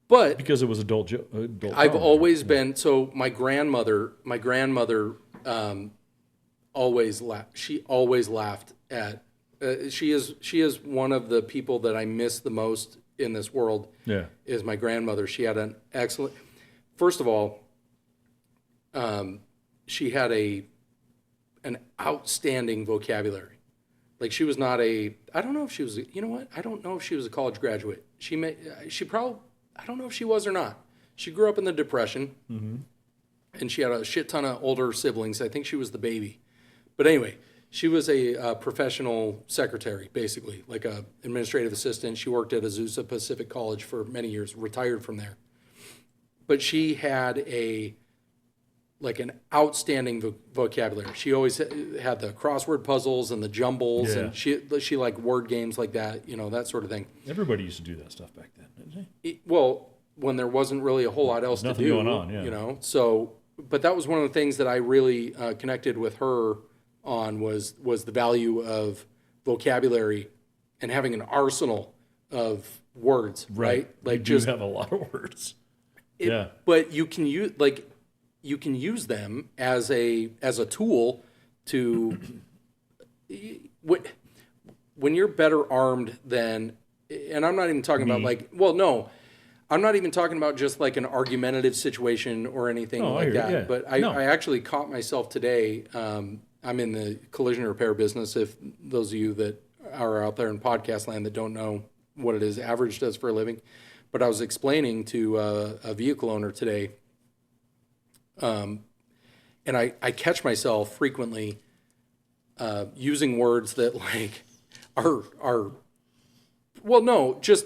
But because it was adult I've comedy. always been, so my grandmother always laughed. She always laughed at, she is one of the people that I miss the most in this world. Yeah. Is my grandmother. She had an excellent, first of all, she had an outstanding vocabulary. Like she was not I don't know if she was, you know what? I don't know if she was a college graduate. I don't know if she was or not. She grew up in the Depression, and she had a shit ton of older siblings. I think she was the baby. But anyway, she was a professional secretary, basically, like a administrative assistant. She worked at Azusa Pacific College for many years, retired from there. But she had an outstanding vocabulary. She always had the crossword puzzles and the jumbles, Yeah. and she liked word games like that, that sort of thing. Everybody used to do that stuff back then, didn't they? Well, when there wasn't really a whole lot else to Nothing do, going on, yeah. So, but that was one of the things that I really connected with her on was the value of vocabulary and having an arsenal of words, right? Like you do have a lot of words. Yeah. But you can use them as a tool to when you're better armed than, and I'm not even talking about I'm not even talking about just like an argumentative situation or anything No, I like hear you, that. yeah. But No. I actually caught myself today. I'm in the collision repair business. If those of you that are out there in podcast land that don't know what it is Average does for a living, but I was explaining to a vehicle owner today, and I catch myself frequently using words that like are well, no, just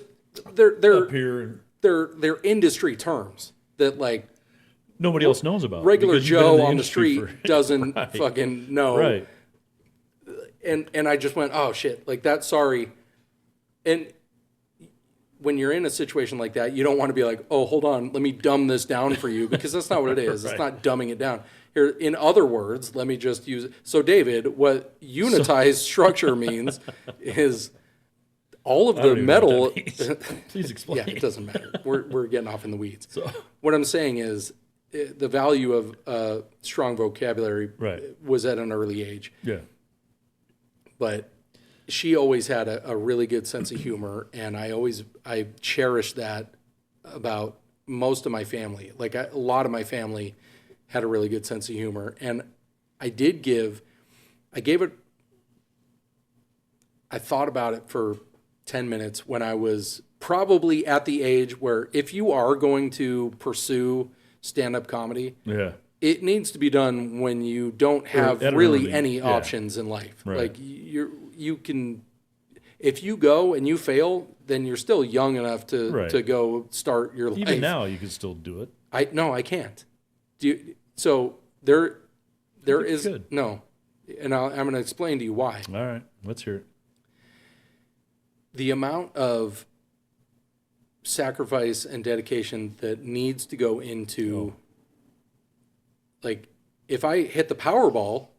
they're Up here, and they're industry terms that like nobody else knows about. regular because you've been in Joe on the industry street doesn't Right. fucking know. Right. And I just went, oh shit, like that, sorry. And when you're in a situation like that, you don't want to be like, oh, hold on, let me dumb this down for you, because that's not what it is. It's Right. not dumbing it down. Here, in other words, let me just use it. So David, what unitized structure means is all of I don't the even know metal. what that means. Please explain. Yeah, it doesn't matter. We're getting off in the weeds. So, What I'm saying is the value of strong vocabulary Right. was at an early age, yeah. but she always had a really good sense of humor, and I cherished that about most of my family. Like a lot of my family had a really good sense of humor, and I gave it. I thought about it for 10 minutes when I was probably at the age where if you are going to pursue stand-up comedy, Yeah. it needs to be done when you don't have at an really early- any yeah. options in life. Right. Like you can, if you go and you fail, then you're still young enough to Right. to go start your life. Even now, you can still do it. I can't. So there you is could. no, and I'm going to explain to you why. All right. Let's hear it. The amount of sacrifice and dedication that needs to go into, like, if I hit the Powerball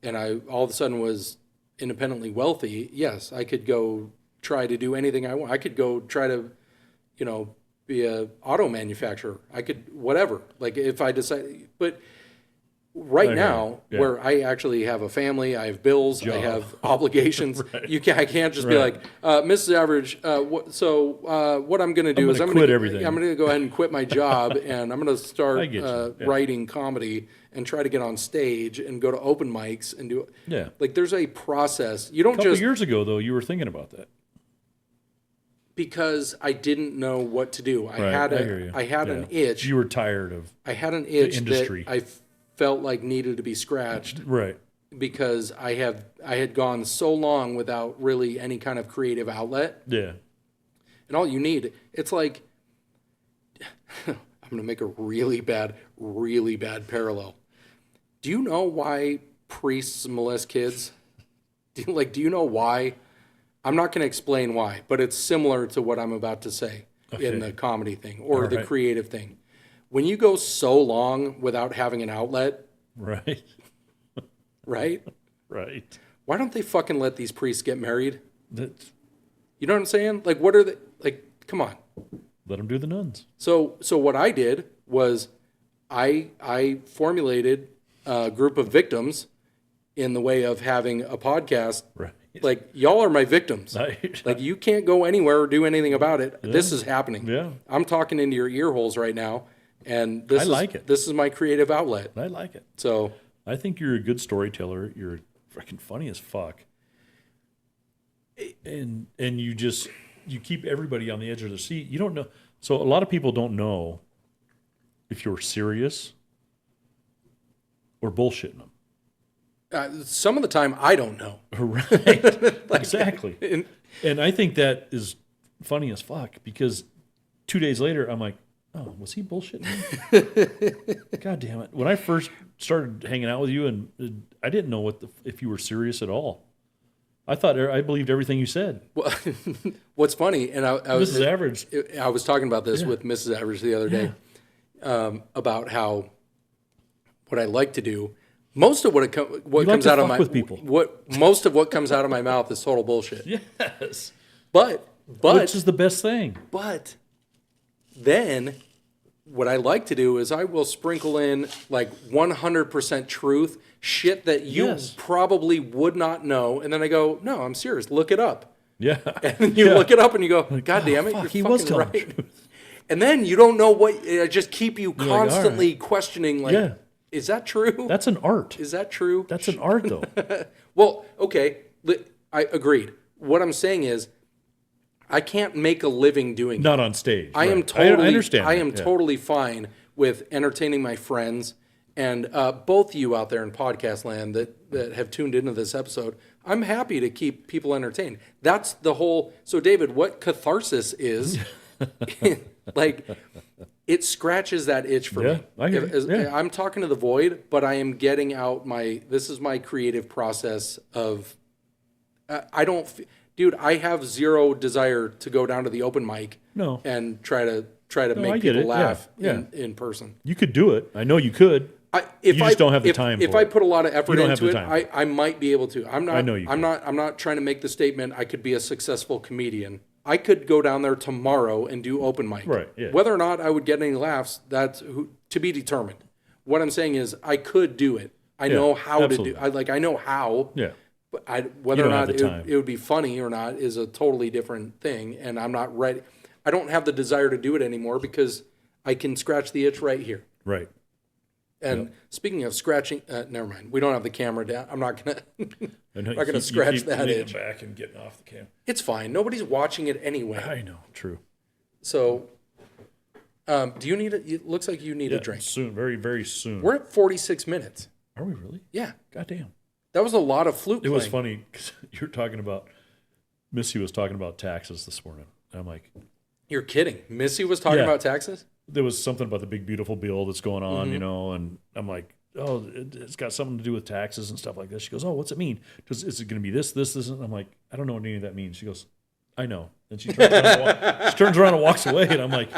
and I all of a sudden was independently wealthy, yes, I could go try to do anything I want. I could go try to, be a auto manufacturer. I could, whatever. Like if I decide, but right Okay, now, yeah. where I actually have a family, I have bills, I Job. have obligations. I can't just be Right. like, Mrs. Average. What I'm going to do I'm is gonna I'm quit going everything. I'm going to go ahead and quit my job, and I'm going to I start get you, yeah. writing comedy and try to get on stage and go to open mics and do. Yeah. Like there's a process. You don't A couple just years ago, though, you were thinking about that. because I didn't know what to do. I Right, had I hear you. an Yeah. itch. You were tired of I had an itch industry. that I felt like needed to be scratched right. because I had gone so long without really any kind of creative outlet. Yeah. And all you need, it's like, I'm going to make a really bad parallel. Do you know why priests molest kids? Do you know why? I'm not going to explain why, but it's similar to what I'm about to say in the comedy thing or All the right. creative thing. When you go so long without having an outlet, Right. right? Right. Why don't they fucking let these priests get married? That's, You know what I'm saying? Like, what are they, like, come on. let them do the nuns. So what I did was I formulated a group of victims in the way of having a podcast. Right. Like, y'all are my victims. Right. Like, you can't go anywhere or do anything about it. This is happening. Yeah. I'm talking into your ear holes right now, and this I like it. This is my creative outlet. I like it. So I think you're a good storyteller. You're freaking funny as fuck. And you keep everybody on the edge of their seat. You don't know. So a lot of people don't know if you're serious or bullshitting them. some of the time, I don't know. Right. Exactly. And- And I think that is funny as fuck because 2 days later, I'm like, oh, was he bullshitting me? God damn it. When I first started hanging out with you, and I didn't know if you were serious at all. I believed everything you said. Well, what's funny, and I was Mrs. Average. I was talking about this with Mrs. Average the other day about how what I like to do. Most of what like comes to out of fuck my with people. most of what comes out of my mouth is total bullshit. Yes. But Which is the best thing. But then what I like to do is I will sprinkle in like 100% truth, shit that you Yes. probably would not know. And then I go, no, I'm serious. Look it up. Yeah. And you look it up and you go, God damn it, fuck, you're he fucking was telling the right. And then you don't know what, it just keep you You're like, all constantly questioning, like, Yeah. is that true? That's an art. Is that true? That's an art, though. Well, okay, I agreed. What I'm saying is, I can't make a living doing Not on stage. I am right. totally. I understand. I am that, yeah. totally fine with entertaining my friends and both of you out there in podcast land that have tuned into this episode. I'm happy to keep people entertained. That's the whole. So, David, what catharsis is, like, it scratches that itch for Yeah, me. I hear you. Yeah. I'm talking to the void, but I am getting out my. This is my creative process of. I don't. Dude, I have zero desire to go down to the open mic No. and try to I make get people it. laugh Yeah. in person. You could do it. I know you could. You just don't have the time If for I it. put a lot of effort don't have into the it, time. I might be able to. I'm not. I know you I'm could. not trying to make the statement I could be a successful comedian. I could go down there tomorrow and do open mic. Right, yeah. Whether or not I would get any laughs, that's to be determined. What I'm saying is, I could do it. I know how absolutely. to do. I know how. Yeah. But whether or don't have not the time. it would be funny or not is a totally different thing, and I'm not ready. I don't have the desire to do it anymore because I can scratch the itch right here. Right. And speaking of scratching, never mind. We don't have the camera down. I'm not gonna. I know Not gonna scratch that leaning itch. back and getting off the camera. It's fine. Nobody's watching it anyway. I know. True. So, do you need a? It looks like you need a drink. Soon. Very, very soon. We're at 46 minutes. Are we really? Yeah, Goddamn. that was a lot of flute It was playing. funny because you're talking about, Missy was talking about taxes this morning. And I'm like, You're kidding. Missy was talking Yeah. about taxes. there was something about the big, beautiful bill that's going on, Mm-hmm. you know, and I'm like, oh, it's got something to do with taxes and stuff like this. She goes, oh, what's it mean? Is it going to be this? And I'm like, I don't know what any of that means. She goes, I know. And she turns around and walks away. And I'm like,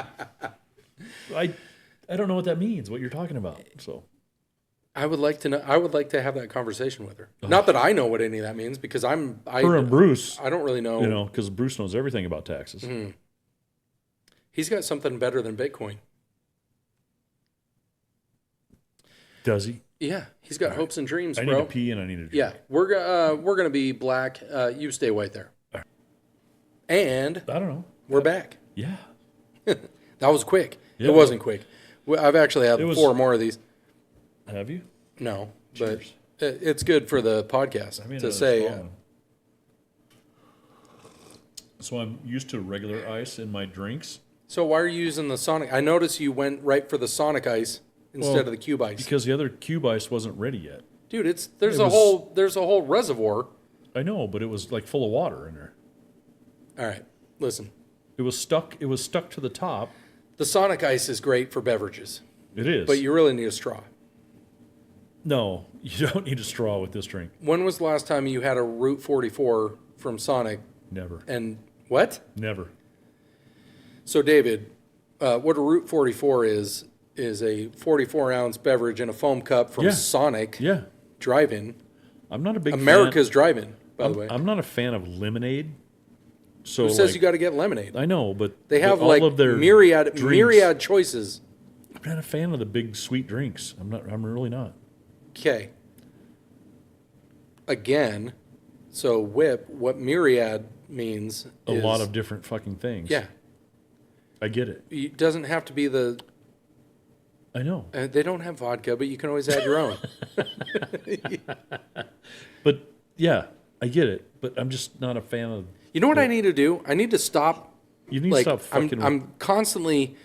I don't know what that means, what you're talking about. So I would like to know. I would like to have that conversation with her. Not that I know what any of that means, because her and Bruce, I don't really know. you know, because Bruce knows everything about taxes. Mm-hmm. He's got something better than Bitcoin. Does he? Yeah, he's got hopes and dreams, I need bro. to pee and I need to drink. Yeah, we're gonna be black. You stay white there. And I don't know. we're back. Yeah. That was quick. Yeah. It wasn't quick. I've actually had It was- 4 more of these. Have you? No, Cheers. but it's good for the podcast I mean, to say. So I'm used to regular ice in my drinks So why are you using the Sonic? I noticed you went right for the Sonic Ice instead Well, of the Cube Ice. because the other cube ice wasn't ready yet. Dude, there's it a was- whole reservoir. I know, but it was like full of water in there. All right, listen. It was stuck to the top. The Sonic Ice is great for beverages, It is. but you really need a straw. No, you don't need a straw with this drink. When was the last time you had a Route 44 from Sonic? Never. And what? Never. So, David, what a Route 44 is a 44-ounce beverage in a foam cup from Yeah. Sonic Yeah. Drive-In. I'm not a big America's Drive-In, by fan. the way. I'm not a fan of lemonade. So Who says like, you got to get lemonade? I know, but They have all like of their myriad drinks- choices. I'm not a fan of the big sweet drinks. I'm really not. Okay. Again, so whip, what myriad means A is, lot of different fucking things. yeah. I get it. It doesn't have to be the. I know. They don't have vodka, but you can always add your own. But yeah, I get it. But I'm just not a fan of. You know what I need to do? I need to stop. You need Like to stop fucking. I'm constantly.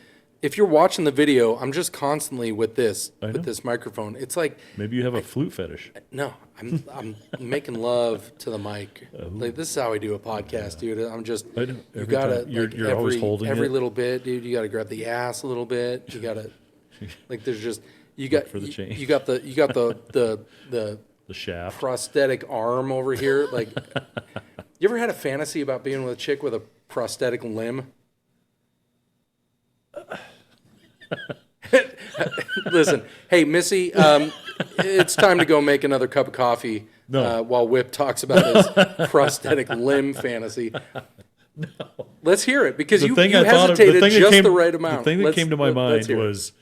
If you're watching the video, I'm just constantly with this I know. with this microphone. It's like Maybe you have a flute fetish. no, I'm making love to the mic. Like this is how I do a podcast, dude. I'm just I know. you Every gotta time you're- like, you're always holding every it. little bit, dude. You gotta grab the ass a little bit. You gotta like there's just you got for the chain. you got the The shaft. prosthetic arm over here. Like you ever had a fantasy about being with a chick with a prosthetic limb? Listen, hey Missy, it's time to go make another cup of coffee No. while Whip talks about his prosthetic limb fantasy. No. Let's hear it because you hesitated just the right amount. The thing that came to my let's mind hear it. was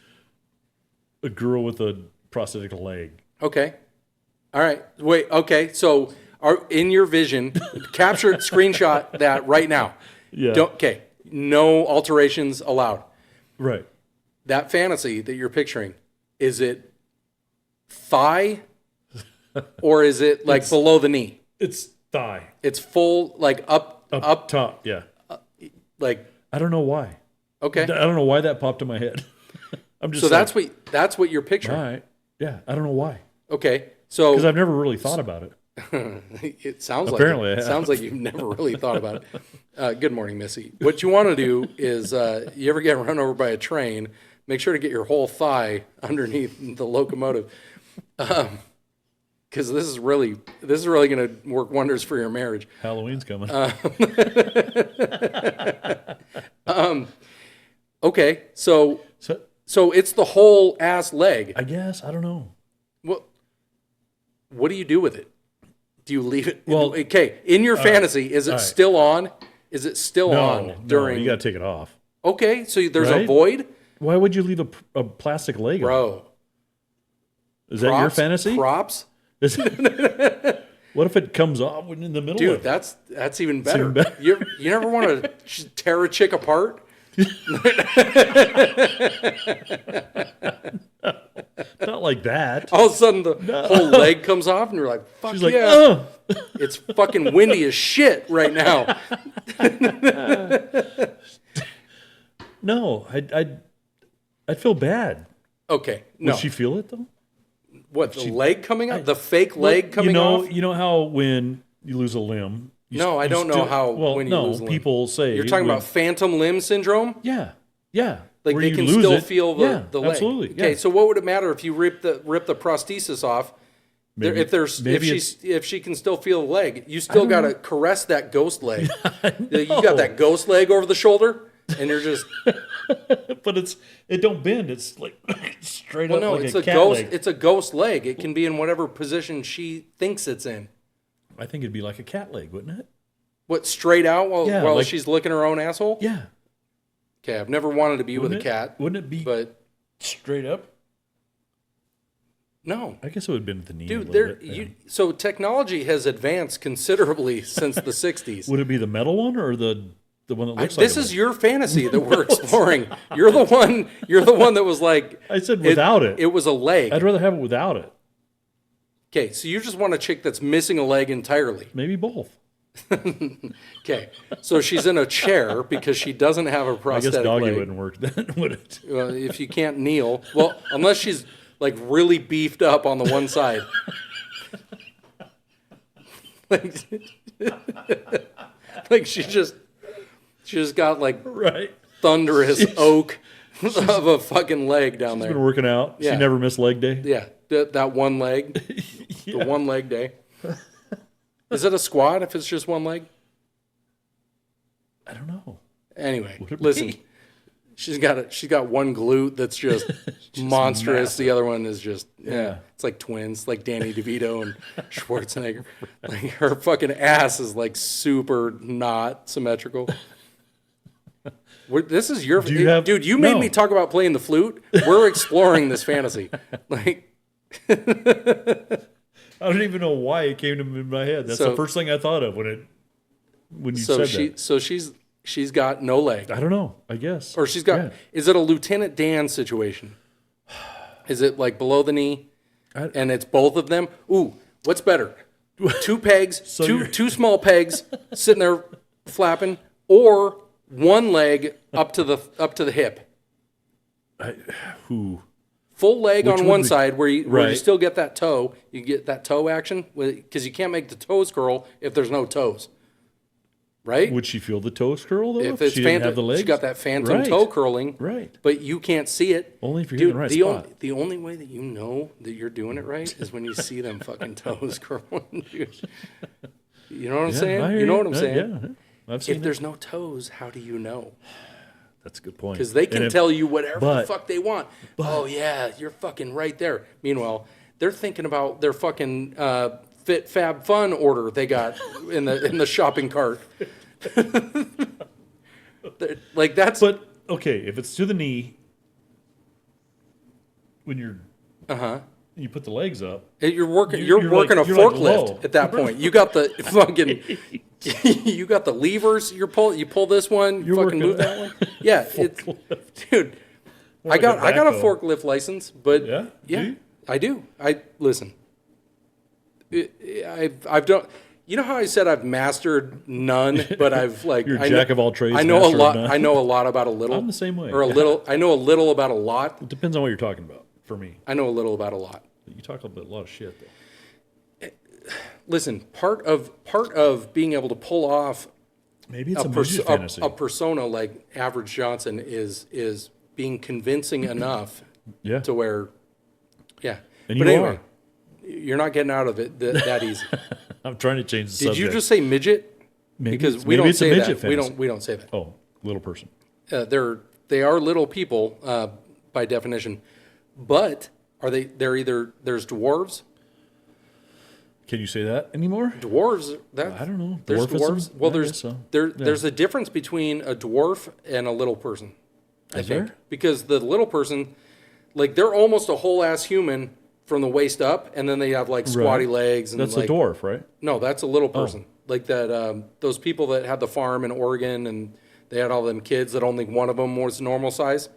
a girl with a prosthetic leg. Okay. All right. Wait. Okay. So, in your vision, screenshot that right now. Yeah. Okay. No alterations allowed. Right. That fantasy that you're picturing, is it thigh or is it like below the knee? It's thigh. It's full, like Up top, yeah. like, I don't know why. okay. I don't know why that popped in my head. I'm just So like, that's what you're picturing. all right. Yeah, I don't know why. Okay. So Because I've never really thought about it. it sounds Apparently I like it have. sounds like you've never really thought about it. Good morning, Missy. What you want to do is, you ever get run over by a train, make sure to get your whole thigh underneath the locomotive, because this is really going to work wonders for your marriage. Halloween's coming. Okay, so so it's the whole ass leg. I guess, I don't know. What do you do with it? Do you leave it? Well, okay. In your fantasy, is it right. still on? Is it still on during? No, you got to take it off. Okay, so there's a Right? void, Why would you leave a plastic leg on? bro. Is that your fantasy? Props, Is it- what if it comes off when in the middle dude. of it? That's even better. even better. You never want to tear a chick apart. Not like that. All of a sudden, the whole leg comes off, and you're like, "Fuck She's like, yeah!" "Ugh." It's fucking windy as shit right now. No, I'd feel bad. Okay, no. Would she feel it though? What, the leg coming up? The fake leg coming off? You know how when you lose a limb. No, I don't know how when you lose a limb. People say You're talking about phantom limb syndrome? yeah. Like Where they you can lose still it. feel Yeah, the leg. absolutely. Okay, Yeah. so what would it matter if you rip the prosthesis off? Maybe- If she can still feel the leg, you still got to caress that ghost leg. You got that ghost leg over the shoulder, and you're just but it don't bend. It's like straight up no, like it's a a cat ghost. leg. It's a ghost leg. It can be in whatever position she thinks it's in. I think it'd be like a cat leg, wouldn't it? What, straight out while like- she's licking her own asshole? Yeah. Okay, I've never wanted to be with a cat. Wouldn't it be But straight up? no. I guess it would have been at the knee. Dude, a little bit, yeah. so technology has advanced considerably since the 60s. Would it be the metal one or the one that looks like This is your fantasy that we're exploring. You're the one that was like, I said without it. It was a leg. I'd rather have it without it. Okay, so you just want a chick that's missing a leg entirely. Maybe both. Okay, so she's in a chair because she doesn't have a I prosthetic guess doggy leg. wouldn't work then, would it? If you can't kneel, well, unless she's like really beefed up on the one side. like she just got like Right. thunderous oak of a fucking leg down She's there. been working out. Yeah. She never missed leg day. Yeah, that one leg, the one leg day. Is it a squat if it's just one leg? I don't know. Anyway, Would it listen, be? she's got one glute that's just, monstrous. massive. The other one is just Yeah. it's like twins, like Danny DeVito and Schwarzenegger. Like her fucking ass is like super not symmetrical. This is your you have- dude. You made No. me talk about playing the flute. We're exploring this fantasy. Like, I don't even know why it came to me in my head. That's So- the first thing I thought of when you said that. so she's got no leg. I don't know. I guess. Or she's got. Yeah. Is it a Lieutenant Dan situation? Is it like below the knee, I- and it's both of them? Ooh, what's better? Two pegs, So two you're- two small pegs sitting there flapping, or one leg up to the hip, Who? full leg Which on would one be- side where you Right. still get that toe. You get that toe action because you can't make the toes curl if there's no toes, right? Would she feel the toes curl though? If it's she didn't phantom, have the legs. she got that phantom Right. toe curling, Right. but you can't see it. Only if you're hitting the right spot. The only way that you know that you're doing it right is when you see them fucking toes curling, dude. You know what I'm Yeah, saying? I hear You know what I'm saying? Yeah, I've seen If it. there's no toes, how do you know? That's a good point. Because they can And tell you whatever the but- fuck they want. Oh yeah, you're fucking right there. Meanwhile, they're thinking about their fucking Fit Fab Fun order they got in the shopping cart. Like that's But okay, if it's to the knee, when you put the legs up, you're working. You're You're working like- a you're like forklift low. at that point. You got the fucking. You got the levers. You pull this one. You You're fucking working move that one. Yeah, it's, dude. More I like got a backhoe. forklift license, but Yeah? Do yeah, you? I do. Listen. I've done. You know how I said I've mastered none, but I've like You're a I jack know, of all trades, I know a master of lot. none. I know a lot about a little. I'm the same way. Or a little. I know a little about a lot. It depends on what you're talking about. For me, I know a little about a lot. you talk about a lot of shit though. Listen, part of being able to pull off Maybe it's a midget fantasy. a persona like Average Johnson is being convincing enough Yeah. to where, yeah. And But you anyway, are. you're not getting out of it that easy. I'm trying to change the Did subject. you just say midget? Maybe Because it's- we maybe don't it's a say midget that. We fantasy. don't say that. Oh, little person. They are little people by definition, but they're either there's dwarves. Can you say that anymore? Dwarves. I don't know. There's Dwarfism? dwarves. Well, I there's guess so. there's a difference between a dwarf and a little person. I Is think there? because the little person, like they're almost a whole ass human from the waist up, and then they have like squatty Right. legs. And That's like, a dwarf, right? No, that's a little person. Like that. Those people that had the farm in Oregon and they had all them kids that only one of them was normal size.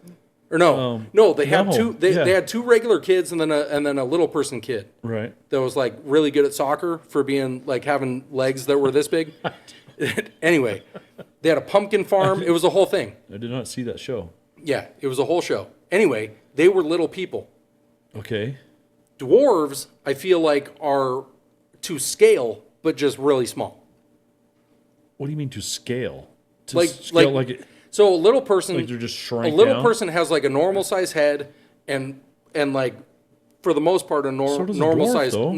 Or no, they had no, two. yeah. They had two regular kids and then a little person kid Right. that was like really good at soccer for being like having legs that were this big. Anyway, they had a pumpkin farm. It was a whole thing. I did not see that show. Yeah, it was a whole show. Anyway, they were little people. Okay. Dwarves, I feel like, are to scale, but just really small. What do you mean to scale? To Like- scale like- it, So a little person, like they're just a shrink little down? person has like a normal size head, and like for the most part a So does a normal dwarf, size. though.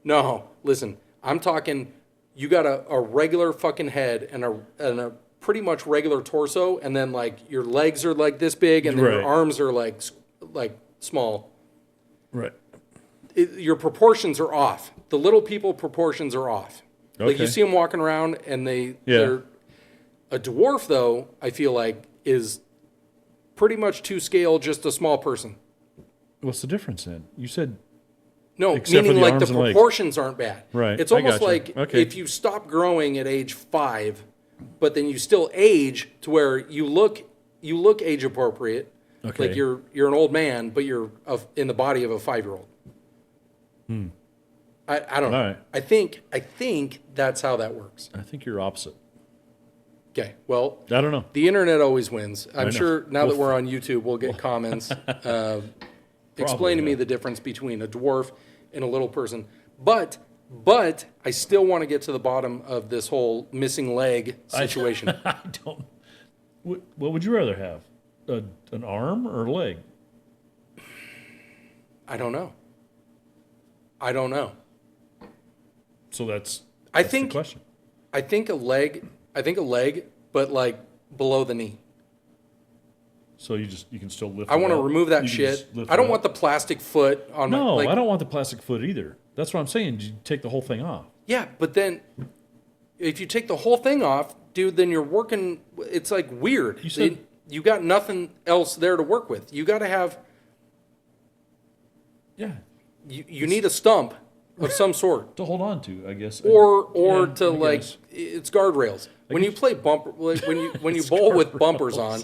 No. Listen, I'm talking. You got a regular fucking head and a pretty much regular torso, and then like your legs are like this big, and then your Right. arms are like small. Right. Your proportions are off. The little people proportions are off. Like you Okay. see them walking around, and they're a dwarf though. I feel like is pretty much to scale just a small person. What's the difference then? You said No, Except for meaning the like the arms and legs. proportions aren't bad. Right, It's I almost gotcha. like Okay. if you stop growing at age 5, but then you still age to where you look age appropriate. Okay. Like you're an old man, but you're in the body of a 5-year-old. I don't know. All right. I think that's how that works. I think you're opposite. Okay. Well, I don't know. the internet always wins. I'm know. sure now that Well, we're on YouTube, we'll get comments. Explain to me yeah. the difference between a dwarf and a little person. But I still want to get to the bottom of this whole missing leg situation. I don't. What would you rather have? An arm or a leg? I don't know. I don't know. So that's I the think question. I think a leg, but like below the knee. So you can still lift. I it want to up? remove that You can shit. just lift I don't it want up? the plastic foot on my No, like, I don't want the plastic foot either. That's what I'm saying. You take the whole thing off. Yeah, but then if you take the whole thing off, dude, then you're working. It's like weird. You said- You got nothing else there to work with. You got to have. Yeah. You need a stump of some sort, To hold on to, I guess. or Yeah, to I like guess. it's guardrails. When you play bumper, like when you bowl with bumpers on,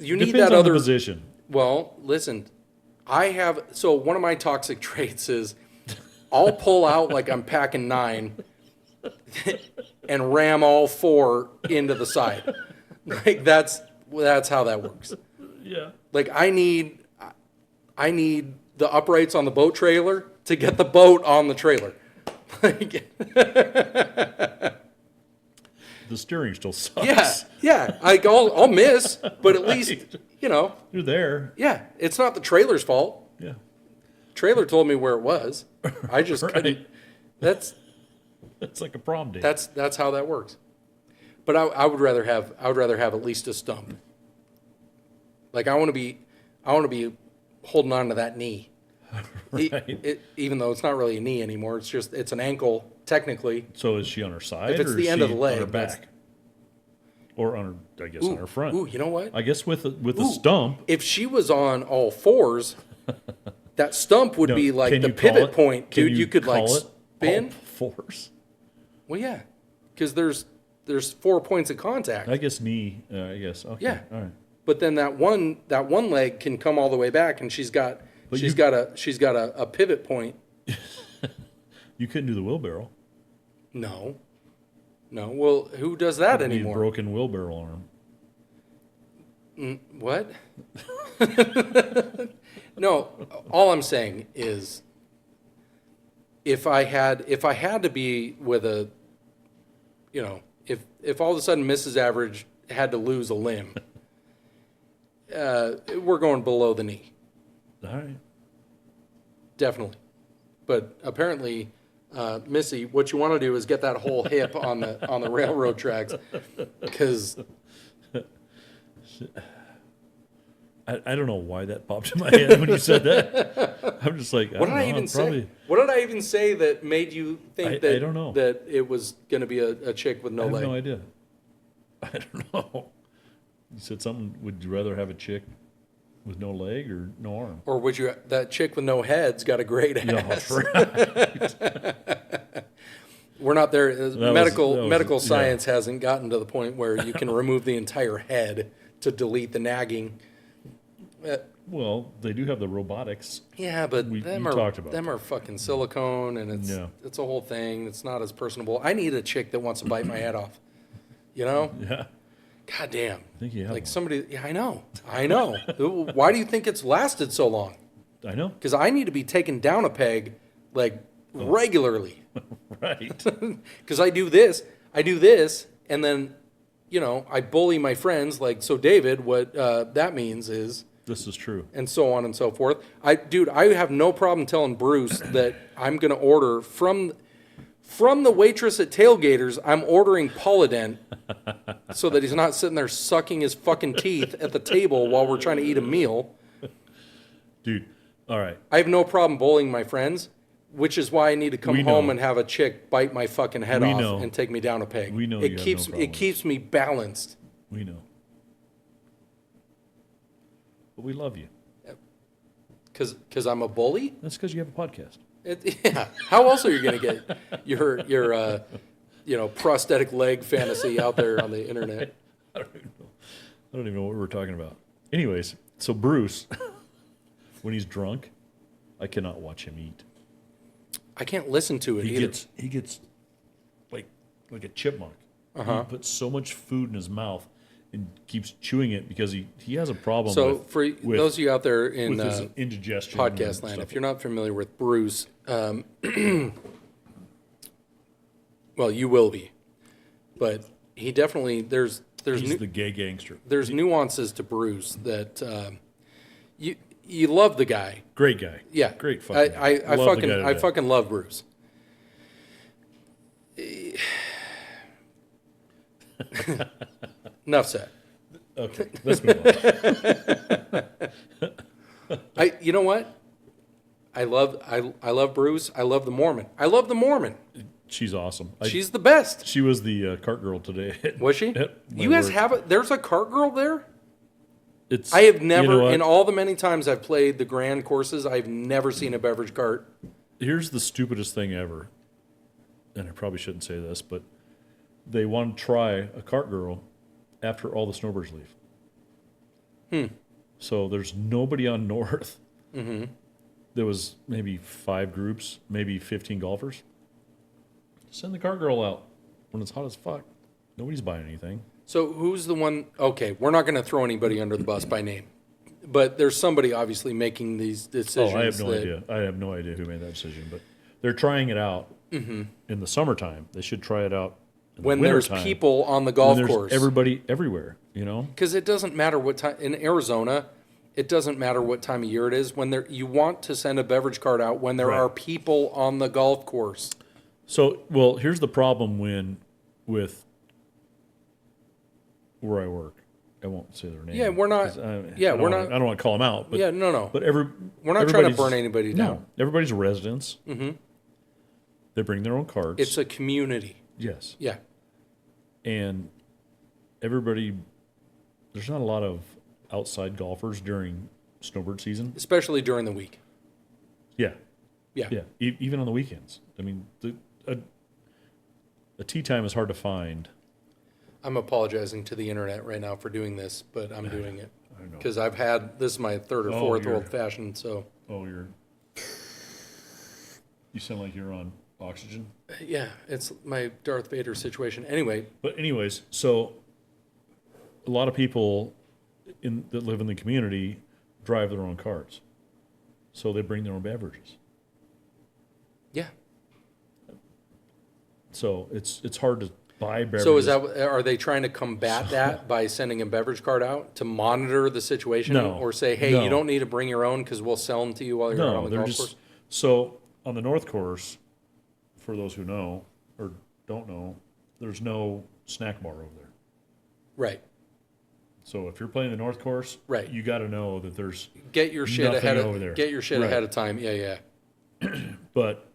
you need Depends that on other. the position. Well, listen, so one of my toxic traits is I'll pull out like I'm packing 9 and ram all 4 into the side. Like that's how that works. Yeah. Like I need the uprights on the boat trailer to get the boat on the trailer. Like, The steering still sucks. yeah. I'll miss, but at least You're there. yeah. It's not the trailer's fault. Yeah. Trailer told me where it was. I just Right. couldn't. That's It's like a prom date. that's how that works. But I would rather have at least a stump. Like I want to be holding on to that knee. Right. Even though it's not really a knee anymore, it's an ankle technically. So is she on her side? If it's or the is end of she the leg, on her that's- back, or on her, I guess, on her front. Ooh, you know what? I guess with a Ooh, stump. If she was on all 4s, that stump would No, be like can the you call pivot it- point, can dude. You could like call it spin. all fours. Well, yeah, because there's 4 points of contact. I guess knee. I guess. Okay. Yeah. All right. but then that one leg can come all the way back, and she's got a pivot point. You couldn't do the wheelbarrow. No. Well, who does that You need a anymore? broken wheelbarrow arm. What? No, all I'm saying is if I had to be with a, if all of a sudden Mrs. Average had to lose a limb, we're going below the knee. All right. Definitely. But apparently, Missy, what you want to do is get that whole hip on the railroad tracks, because I don't know why that popped in my head when you said that. I'm just like, what did I even say? What did I even say that made you think that I don't know. that it was going to be a chick with no I have leg? no idea. I don't know. You said something. Would you rather have a chick with no leg or no arm? Or would you? That chick with no head's got a great ass. Right. We're not there. Medical yeah. science hasn't gotten to the point where you can remove the entire head to delete the nagging. Well, they do have the robotics. Yeah, but You them talked about are fucking silicone, and it's a whole thing. It's not as personable. I need a chick that wants to bite my head off. You know? Yeah. God damn. I think you have Like one. somebody. Yeah, I know. Why do you think it's lasted so long? I know. Because I need to be taken down a peg, like regularly. Right. Because I do this, and then, I bully my friends. Like, so David, what that means is, This is true. and so on and so forth. I have no problem telling Bruce that I'm going to order from the waitress at Tailgaters. I'm ordering Polydent so that he's not sitting there sucking his fucking teeth at the table while we're trying to eat a meal. Dude, all right. I have no problem bullying my friends, which is why I need to come We home know. and have a chick bite my fucking head We off know. and take me down a peg. We know you it have no keeps problem. it keeps me balanced. We know. But we love you. Because I'm a bully. That's because you have a podcast. Yeah. How else are you going to get your prosthetic leg fantasy out there on the internet? I don't even know what we were talking about. Anyways, so Bruce, when he's drunk, I cannot watch him eat. I can't listen to it either. He gets like a chipmunk. He puts so much food in his mouth and keeps chewing it because he has a problem. So with, for those of you out there in with his indigestion podcast and land, stuff. if you're not familiar with Bruce, well, you will be, but he definitely there's he's the gay gangster. there's nuances to Bruce that you love the guy. Great guy. Yeah, Great fucking guy. I Love the guy to I death. fucking love Bruce. Enough said. Okay, let's move on. You know what? I love Bruce. I love the Mormon. I love the Mormon. She's awesome. She's the best. She was the cart girl today. Was she? Yep, You my guys word. have there's a cart girl there? It's, I have never, you know what? in all the many times I've played the grand courses, I've never seen a beverage cart. Here's the stupidest thing ever, and I probably shouldn't say this, but they want to try a cart girl after all the snowbirds leave. So there's nobody on North. Mm-hmm. There was maybe 5 groups, maybe 15 golfers. Send the cart girl out when it's hot as fuck. Nobody's buying anything. So who's the one? Okay, we're not going to throw anybody under the bus by name, but there's somebody obviously making these decisions. Oh, I have no that- idea. I have no idea who made that decision, but they're trying it out in the summertime. They should try it out in When the there's wintertime, people on the when golf there's course. everybody everywhere, you know? Because it doesn't matter what time in Arizona, it doesn't matter what time of year it is. When you want to send a beverage cart out when there Right. are people on the golf course. So, well, here's the problem with where I work. I won't say their name. Yeah, we're not- 'cause I yeah, we're don't wanna- not- I don't want to call them out. But, Yeah, no. But We're not trying to everybody's- burn anybody down. No, everybody's residents. Mm-hmm. They bring their own carts. It's a community. yes, Yeah. and everybody. There's not a lot of outside golfers during snowbird season. Especially during the week. Yeah, Yeah. yeah. Even on the weekends. I mean, a tee time is hard to find. I'm apologizing to the internet right now for doing this, but I'm doing it. I know. Because this is my third or Oh, fourth you're- old fashioned, so. Oh, you sound like you're on oxygen. Yeah, it's my Darth Vader situation. Anyway, But anyways, so a lot of people that live in the community drive their own cars. So they bring their own beverages. yeah. So it's hard to buy beverages. So are they trying to combat that by sending a beverage card out to monitor the situation? No. Or say, hey, No. you don't need to bring your own because we'll sell them to you while you're out on No, the they're golf just course? so on the North Course, for those who know or don't know, there's no snack bar over there. Right. So if you're playing the North Course, Right. you got to know that there's Get your shit nothing ahead over of there. get your shit Right. ahead of time. Yeah, yeah. But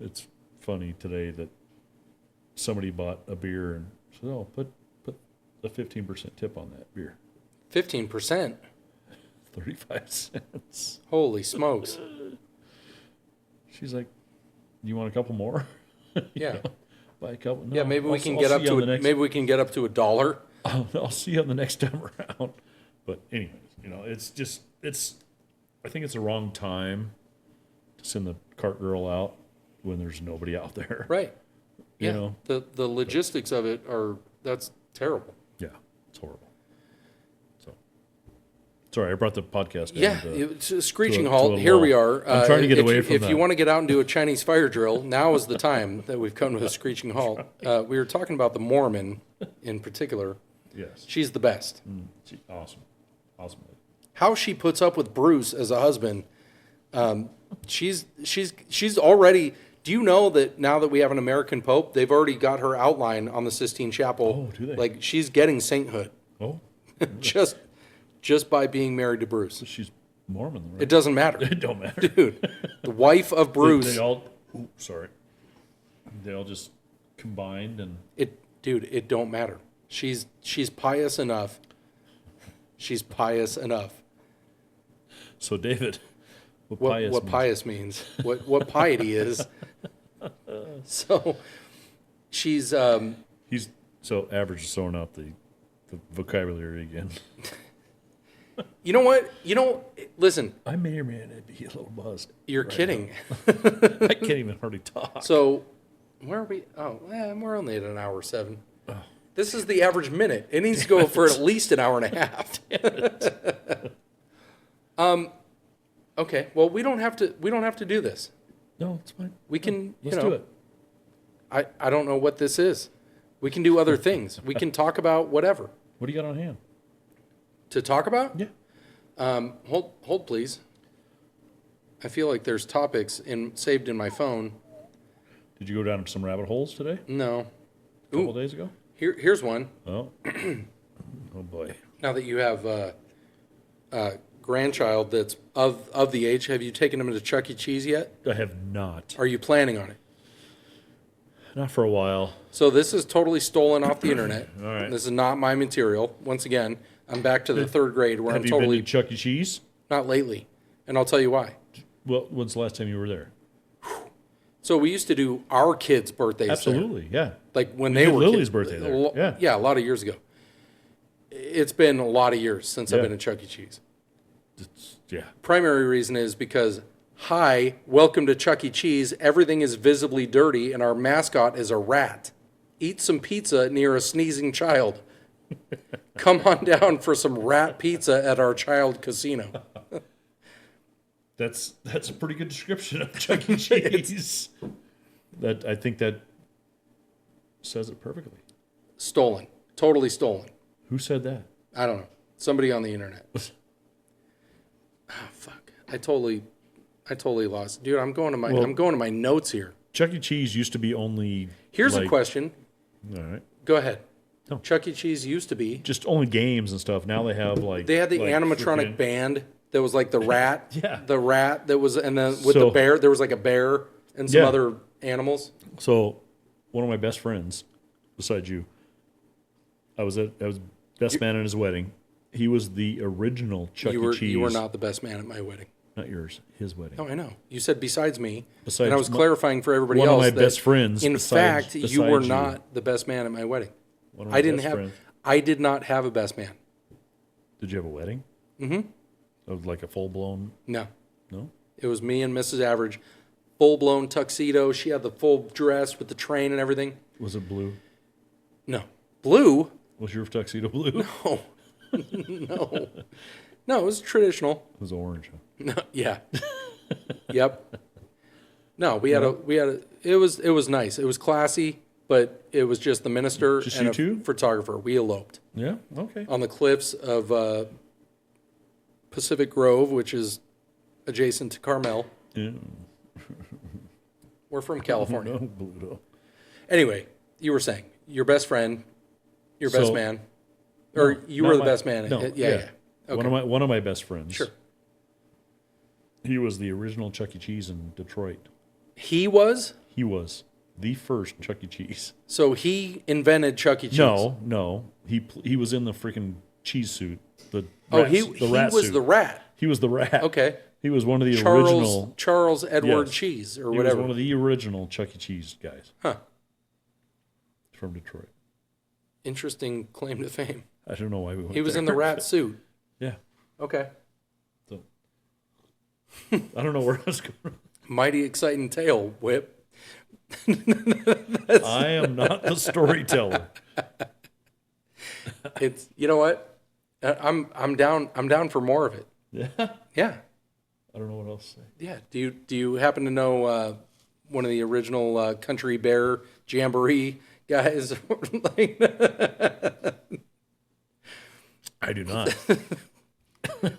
it's funny today that somebody bought a beer and said, "Oh, put a 15% tip on that beer, 15%. 35 cents." Holy smokes. She's like, "You want a couple more?" Yeah. Buy a couple. No, Yeah, maybe we can I'll get up see you to on the next- maybe we can get up to $1. I'll see you on the next time around. But anyways, I think it's the wrong time to send the cart girl out when there's nobody out there. Right. You Yeah. know? The logistics of it that's terrible. Yeah, it's horrible. So, sorry, I brought the podcast down. Yeah, to- it's a screeching to a halt. Here lull. we are. I'm trying to get if away you, from If that. you want to get out and do a Chinese fire drill, now is the time that we've come to a screeching halt. We were talking about the Mormon in particular. Yes. She's the best. Awesome. Awesome. How she puts up with Bruce as a husband, she's already. Do you know that now that we have an American Pope, they've already got her outline on the Sistine Chapel? Oh, do they? Like she's getting sainthood Oh, just by being married to Bruce. so she's Mormon, right? It doesn't matter, It don't matter. dude. The wife of Bruce. They all, sorry. They all just combined and It don't matter. She's pious enough. She's pious enough. so David, What means? pious means, what piety is. So she's He's so average is throwing out the vocabulary again. you know what? Listen, I may or may not be a little buzzed. you're right kidding. now. I can't even hardly talk. So where are we? Oh, we're only at an hour 7. This is the average minute. It needs to go for at least an hour and a half. Okay. Well, we don't have to do this. No, it's fine. We can, Let's do it. I don't know what this is. We can do other things. We can talk about whatever. What do you got on hand? To talk about? Yeah. Hold please. I feel like there's topics saved in my phone. Did you go down some rabbit holes today? No. A couple days ago? Here's one. Oh. Oh boy. Now that you have a grandchild that's of the age, have you taken him to Chuck E. Cheese yet? I have not. Are you planning on it? Not for a while. So this is totally stolen off the internet. All right. This is not my material. Once again, I'm back to the third grade where Have I'm you totally been to Chuck E. Cheese? not lately, and I'll tell you why. Well, when's the last time you were there? So we used to do our kids' birthdays there. Absolutely, yeah. Like when We they did were Lily's kids. birthday there, yeah. Yeah, a lot of years ago. It's been a lot of years since I've Yeah. been at Chuck E. Cheese. Yeah. Primary reason is because, hi, welcome to Chuck E. Cheese. Everything is visibly dirty, and our mascot is a rat. Eat some pizza near a sneezing child. Come on down for some rat pizza at our child casino. That's a pretty good description of Chuck E. Cheese. I think that says it perfectly. Stolen. Totally stolen. Who said that? I don't know. Somebody on the internet. Oh, fuck. I totally lost. Dude, I'm going to my notes here. Chuck E. Cheese used to be only. Here's a like- question. All right. Go ahead. No. Chuck E. Cheese used to be. Just only games and stuff. Now they have like. They had the like animatronic freaking- band that was like the rat. Yeah. The rat that was, and then with the So- bear, there was like a bear and some Yeah. other animals. So, one of my best friends, besides you, I was best man at his wedding. He was the original Chuck E. Cheese. You were not the best man at my wedding. Not yours. His wedding. No, I know. You said besides me. Besides and I was my- clarifying for everybody one else of my that, best friends in besides- fact, you were besides you. not the best man at my wedding. One of my best friends. I did not have a best man. Did you have a wedding? Mm-hmm. Of like a full-blown? No. No? It was me and Mrs. Average. Full-blown tuxedo. She had the full dress with the train and everything. Was it blue? No. Blue? Was your tuxedo blue? No. No. No, it was traditional. It was orange. Huh? No, yeah. Yep. No, it was nice. It was classy, but it was just the minister Just and you a two? photographer. We eloped Yeah? Okay. on the cliffs of Pacific Grove, which is adjacent to Carmel. Yeah. We're from California. No, blue. Anyway, you were saying your best friend, your best So- man, or you were the best man. No, Yeah. Okay. One of my best friends. Sure. He was the original Chuck E. Cheese in Detroit. He was? He was the first Chuck E. Cheese. So he invented Chuck E. Cheese. No. He was in the freaking cheese suit. The Oh, rat, he the rat was suit. the rat. He was the rat. Okay. He was one of the original. Charles Edward Yes. Cheese or He whatever. was one of the original Chuck E. Cheese guys. Huh. From Detroit. Interesting claim to fame. I don't know why we went He was there. in the rat suit. Yeah. Okay. So, I don't know where I was going. Mighty exciting tale, Whip. I am not the storyteller. It's, you know what? I'm down for more of it. Yeah. Yeah. I don't know what else to say. Yeah. Do you happen to know one of the original Country Bear Jamboree guys? I do not.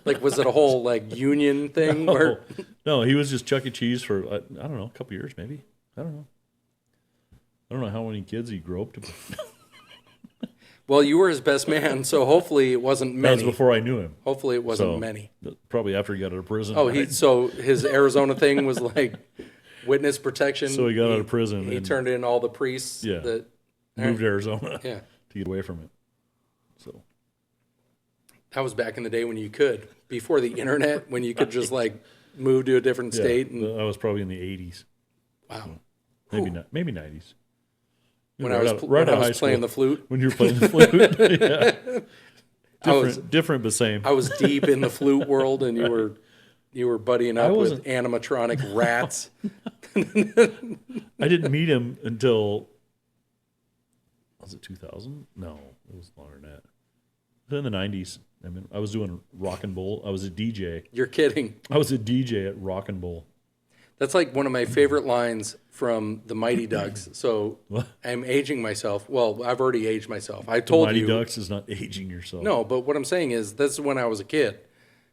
Like, was it a whole like union thing where? No, he was just Chuck E. Cheese for I don't know, a couple years maybe. I don't know how many kids he grew up to. Well, you were his best man, so hopefully it wasn't That many. was before I knew him. Hopefully it wasn't So, many. Probably after he got out of prison. Oh, right? so his Arizona thing was like witness protection. So he got out of prison He and- turned in all the priests. Yeah. That, moved to Arizona yeah. to get away from it. So That was back in the day when you could, before the internet, when you could just like move to a different state. And I was probably in the 80s, wow, maybe not, maybe 90s. when I was playing the flute, When you were playing the flute, yeah. was- Different but same. I was deep in the flute world, and you were buddying up with wasn't- animatronic rats. I didn't meet him until, was it 2000? No, it was longer than that. It was in the 90s. I mean, I was doing rock and bowl. I was a DJ. You're kidding. I was a DJ at rock and bowl. That's like one of my favorite lines from the Mighty Ducks. So What? I'm aging myself. Well, I've already aged myself. I told Mighty you. Ducks is not aging yourself. No, but what I'm saying is this is when I was a kid.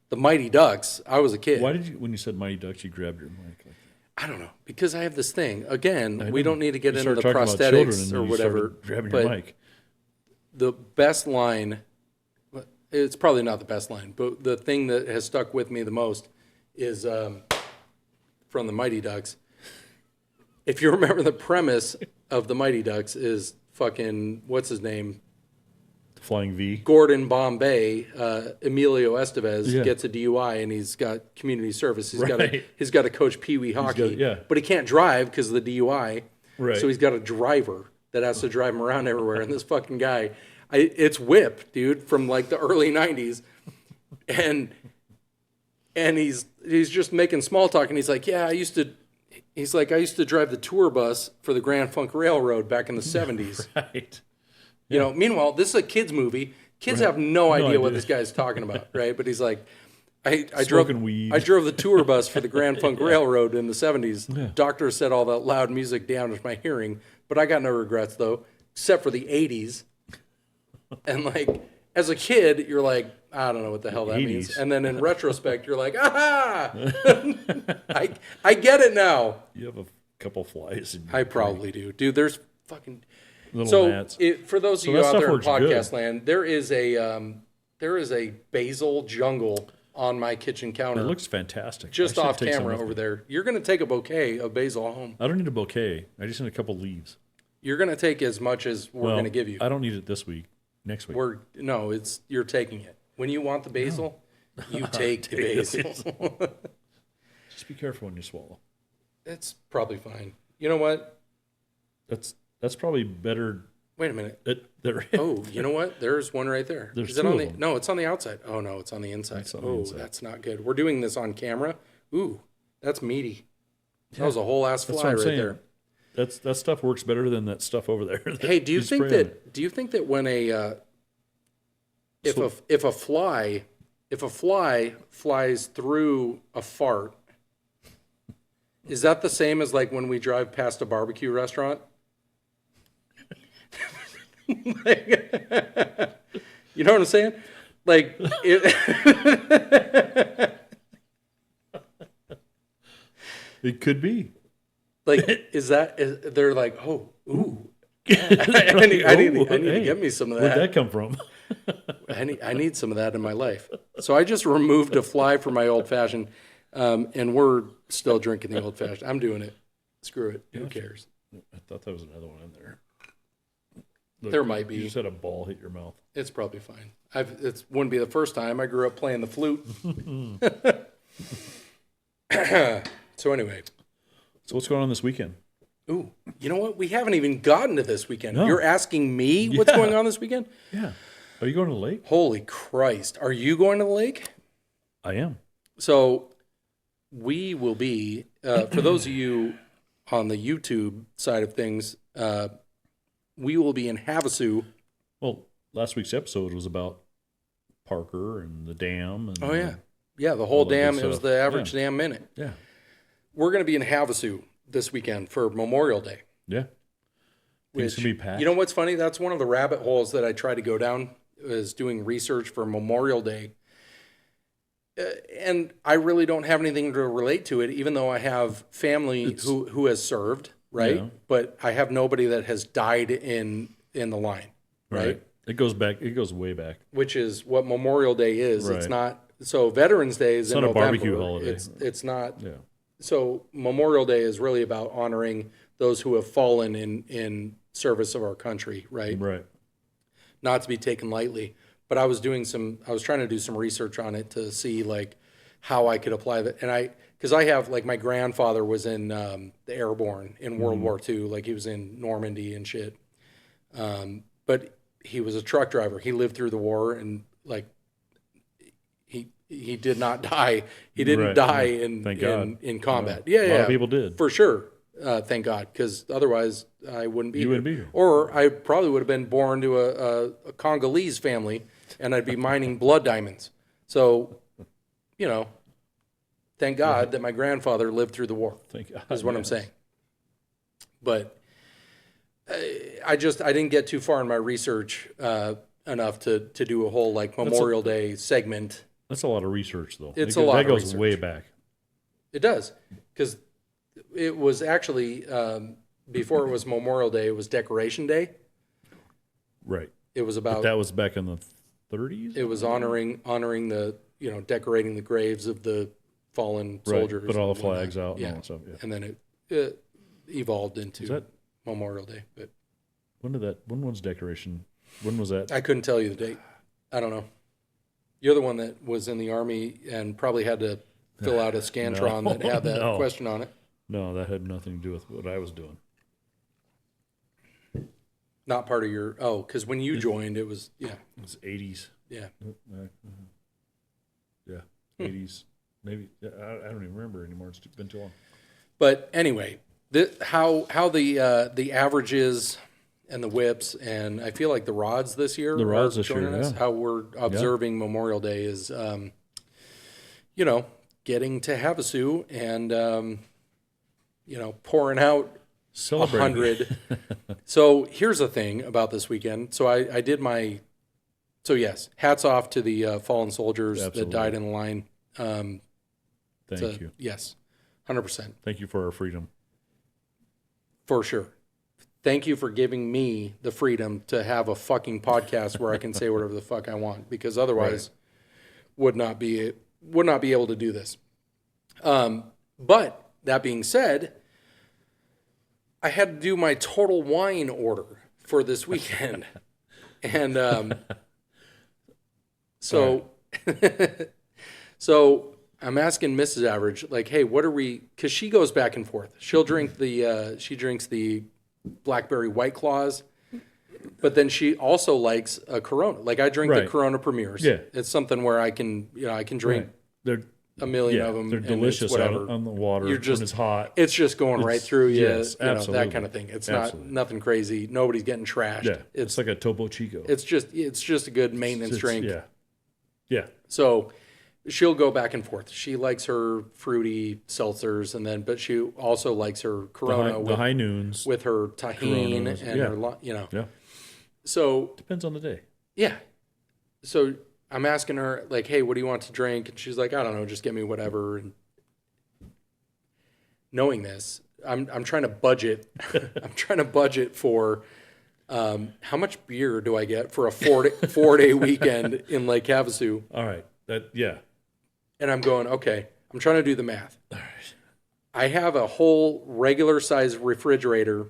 The Mighty Ducks, I was a kid. Why did you, when you said Mighty Ducks, you grabbed your mic like that? I don't know. Because I have this thing. Again, we know. don't need to get You into the started talking about children prosthetics and or then you whatever. started grabbing but your mic. the best line, it's probably not the best line, but the thing that has stuck with me the most is from the Mighty Ducks. If you remember, the premise of the Mighty Ducks is fucking, what's his name? Flying V. Gordon Bombay, Emilio Estevez Yeah. gets a DUI and he's got community service. Right. He's got to coach Pee Wee hockey, yeah. but he can't drive because of the DUI. Right. So he's got a driver that has to drive him around everywhere. And this fucking guy, it's Whip, dude, from like the early '90s, and he's just making small talk, and he's like, yeah, I used to drive the tour bus for the Grand Funk Railroad back in the '70s. Right. You know, meanwhile, this is a kid's movie. Kids have no idea what idea. this guy's talking about, right? But he's like, I Smoking weed. drove the tour bus for the Grand Funk Railroad in the 70s. Doctors said all that loud music damaged my hearing, but I got no regrets, though, except for the 80s. And, like, as a kid, you're like, I don't know what the hell that means. 80s. And then in retrospect, you're like, aha! I get it now. You have a couple flies. In your I probably do. Dude, there's fucking... little So, gnats. for those of So you that out stuff there in works good. podcast land, there is a basil jungle on my kitchen counter, It looks fantastic. just I should off take some camera with over me. there. You're going to take a bouquet of basil home. I don't need a bouquet. I just need a couple leaves. You're going to take as much as we're going to give you. I don't need it this week. Next week. You're taking it. When you want the basil, you take the basil. Just be careful when you swallow. It's probably fine. You know what? That's probably better Wait a minute. There Oh, you know what? There's one right there. There's Is it two on of the? them. No, it's on the outside. Oh no, it's on the inside. It's on the Oh, inside. that's not good. We're doing this on camera. Ooh, that's meaty. That was a whole ass That's fly what I'm right saying. there. That stuff works better than that stuff over there. Hey, do you he's think spraying. that? Do you think that when if a fly flies through a fart, is that the same as like when we drive past a barbecue restaurant? Like, you know what I'm saying? Like It could be. like they're like, oh, ooh. I need to get me some of Where'd that. that come from? I need some of that in my life. So I just removed a fly from my old fashioned, and we're still drinking the old fashioned. I'm doing it. Screw it. Who cares? I thought there was another one in there. Look, There might You be. just had a ball hit your mouth. It's probably fine. It wouldn't be the first time. I grew up playing the flute. So anyway, So what's going on this weekend? ooh, you know what? We haven't even gotten to this weekend. No. You're asking me what's Yeah. going on this weekend? Yeah. Are you going to the lake? Holy Christ. Are you going to the lake? I am. So we will be, for those of you on the YouTube side of things, we will be in Havasu. Well, last week's episode was about Parker and the dam. And, Oh, yeah. Yeah, the whole all that good dam. It was stuff. the average Yeah. dam minute. Yeah. We're going to be in Havasu this weekend for Memorial Day. Yeah. Think it's Which, going to be packed? you know what's funny? That's one of the rabbit holes that I try to go down, is doing research for Memorial Day. And I really don't have anything to relate to it, even though I have family who has served, right? Yeah. But I have nobody that has died in the line, right? It goes back. It goes way back. Which is what Memorial Day is. It's Right. not. So Veterans Day is It's in not a November. barbecue holiday. It's not. Yeah. So Memorial Day is really about honoring those who have fallen in service of our country, right? Right. Not to be taken lightly. But I was trying to do some research on it to see like how I could apply that. And because I have, like, my grandfather was in the airborne in World War II, like he was in Normandy and shit. But he was a truck driver. He lived through the war, and like he did not die. He didn't Right, die yeah. in Thank God. in combat. Yeah. Yeah, A yeah, lot of people did. for sure. Thank God, because otherwise I wouldn't be You here. wouldn't be here. Or I probably would have been born to a Congolese family, and I'd be mining blood diamonds. So, you know, thank God that my grandfather lived through the war, Thank God. is what I'm yes. saying. But I didn't get too far in my research enough to do a whole, like, Memorial Day segment. That's a lot of research, though. It's That a lot That of goes research. way back. It does, because it was actually, before it was Memorial Day, it was Decoration Day. Right. It was But about, that was back in the 30s? it was honoring the, decorating the graves of the fallen Right. soldiers. Put all and the flags whatnot. out and Yeah. all that stuff. Yeah. And then it evolved into Is that- Memorial Day. But When was decoration? When was that? I couldn't tell you the date. I don't know. You're the one that was in the Army and probably had to fill out a Scantron that had that No. question on it. No, that had nothing to do with what I was doing. Not part of your, because when you joined, it was, yeah, It was 80s. yeah. Yeah, 80s. Maybe. Yeah, I don't even remember anymore. It's been too long. But anyway, how the averages and the whips, and I feel like the rods this year. The rods are this year, joining us. yeah. How we're observing Memorial Day is, getting to Havasu and, pouring out Celebrating. 100. So here's the thing about this weekend. So I did my. So yes, hats off to the fallen soldiers Absolutely. that died in the line. Thank you. Yes, 100%. Thank you for our freedom. For sure. Thank you for giving me the freedom to have a fucking podcast where I can say whatever the fuck I want, because otherwise would not be able to do this. But that being said, I had to do my Total Wine order for this weekend. And so I'm asking Mrs. Average, like, hey, what are we, because she goes back and forth. She drinks the Blackberry White Claws. But then she also likes a Corona. Like I drink the Right. Corona Premiers. Yeah. It's something where I can drink Right. They're a million of them. They're and delicious it's out whatever. on the water You're just when it's hot. It's just going right through you. yes, you know, absolutely. that kind of thing. It's Absolutely. not nothing crazy. Nobody's getting trashed. Yeah, it's like a Topo Chico. It's just a good maintenance drink. Yeah, yeah. So she'll go back and forth. She likes her fruity seltzers, but she also likes her Corona The high noons. with her tahini Coronas, and yeah. her Yeah, So depends on the day. yeah, so I'm asking her like, hey, what do you want to drink? And she's like, I don't know, just get me whatever. And knowing this, I'm trying to budget. I'm trying to budget for how much beer do I get for a 4-day weekend in Lake Havasu? All right, And I'm going, okay, I'm trying to do the math. All right. I have a whole regular size refrigerator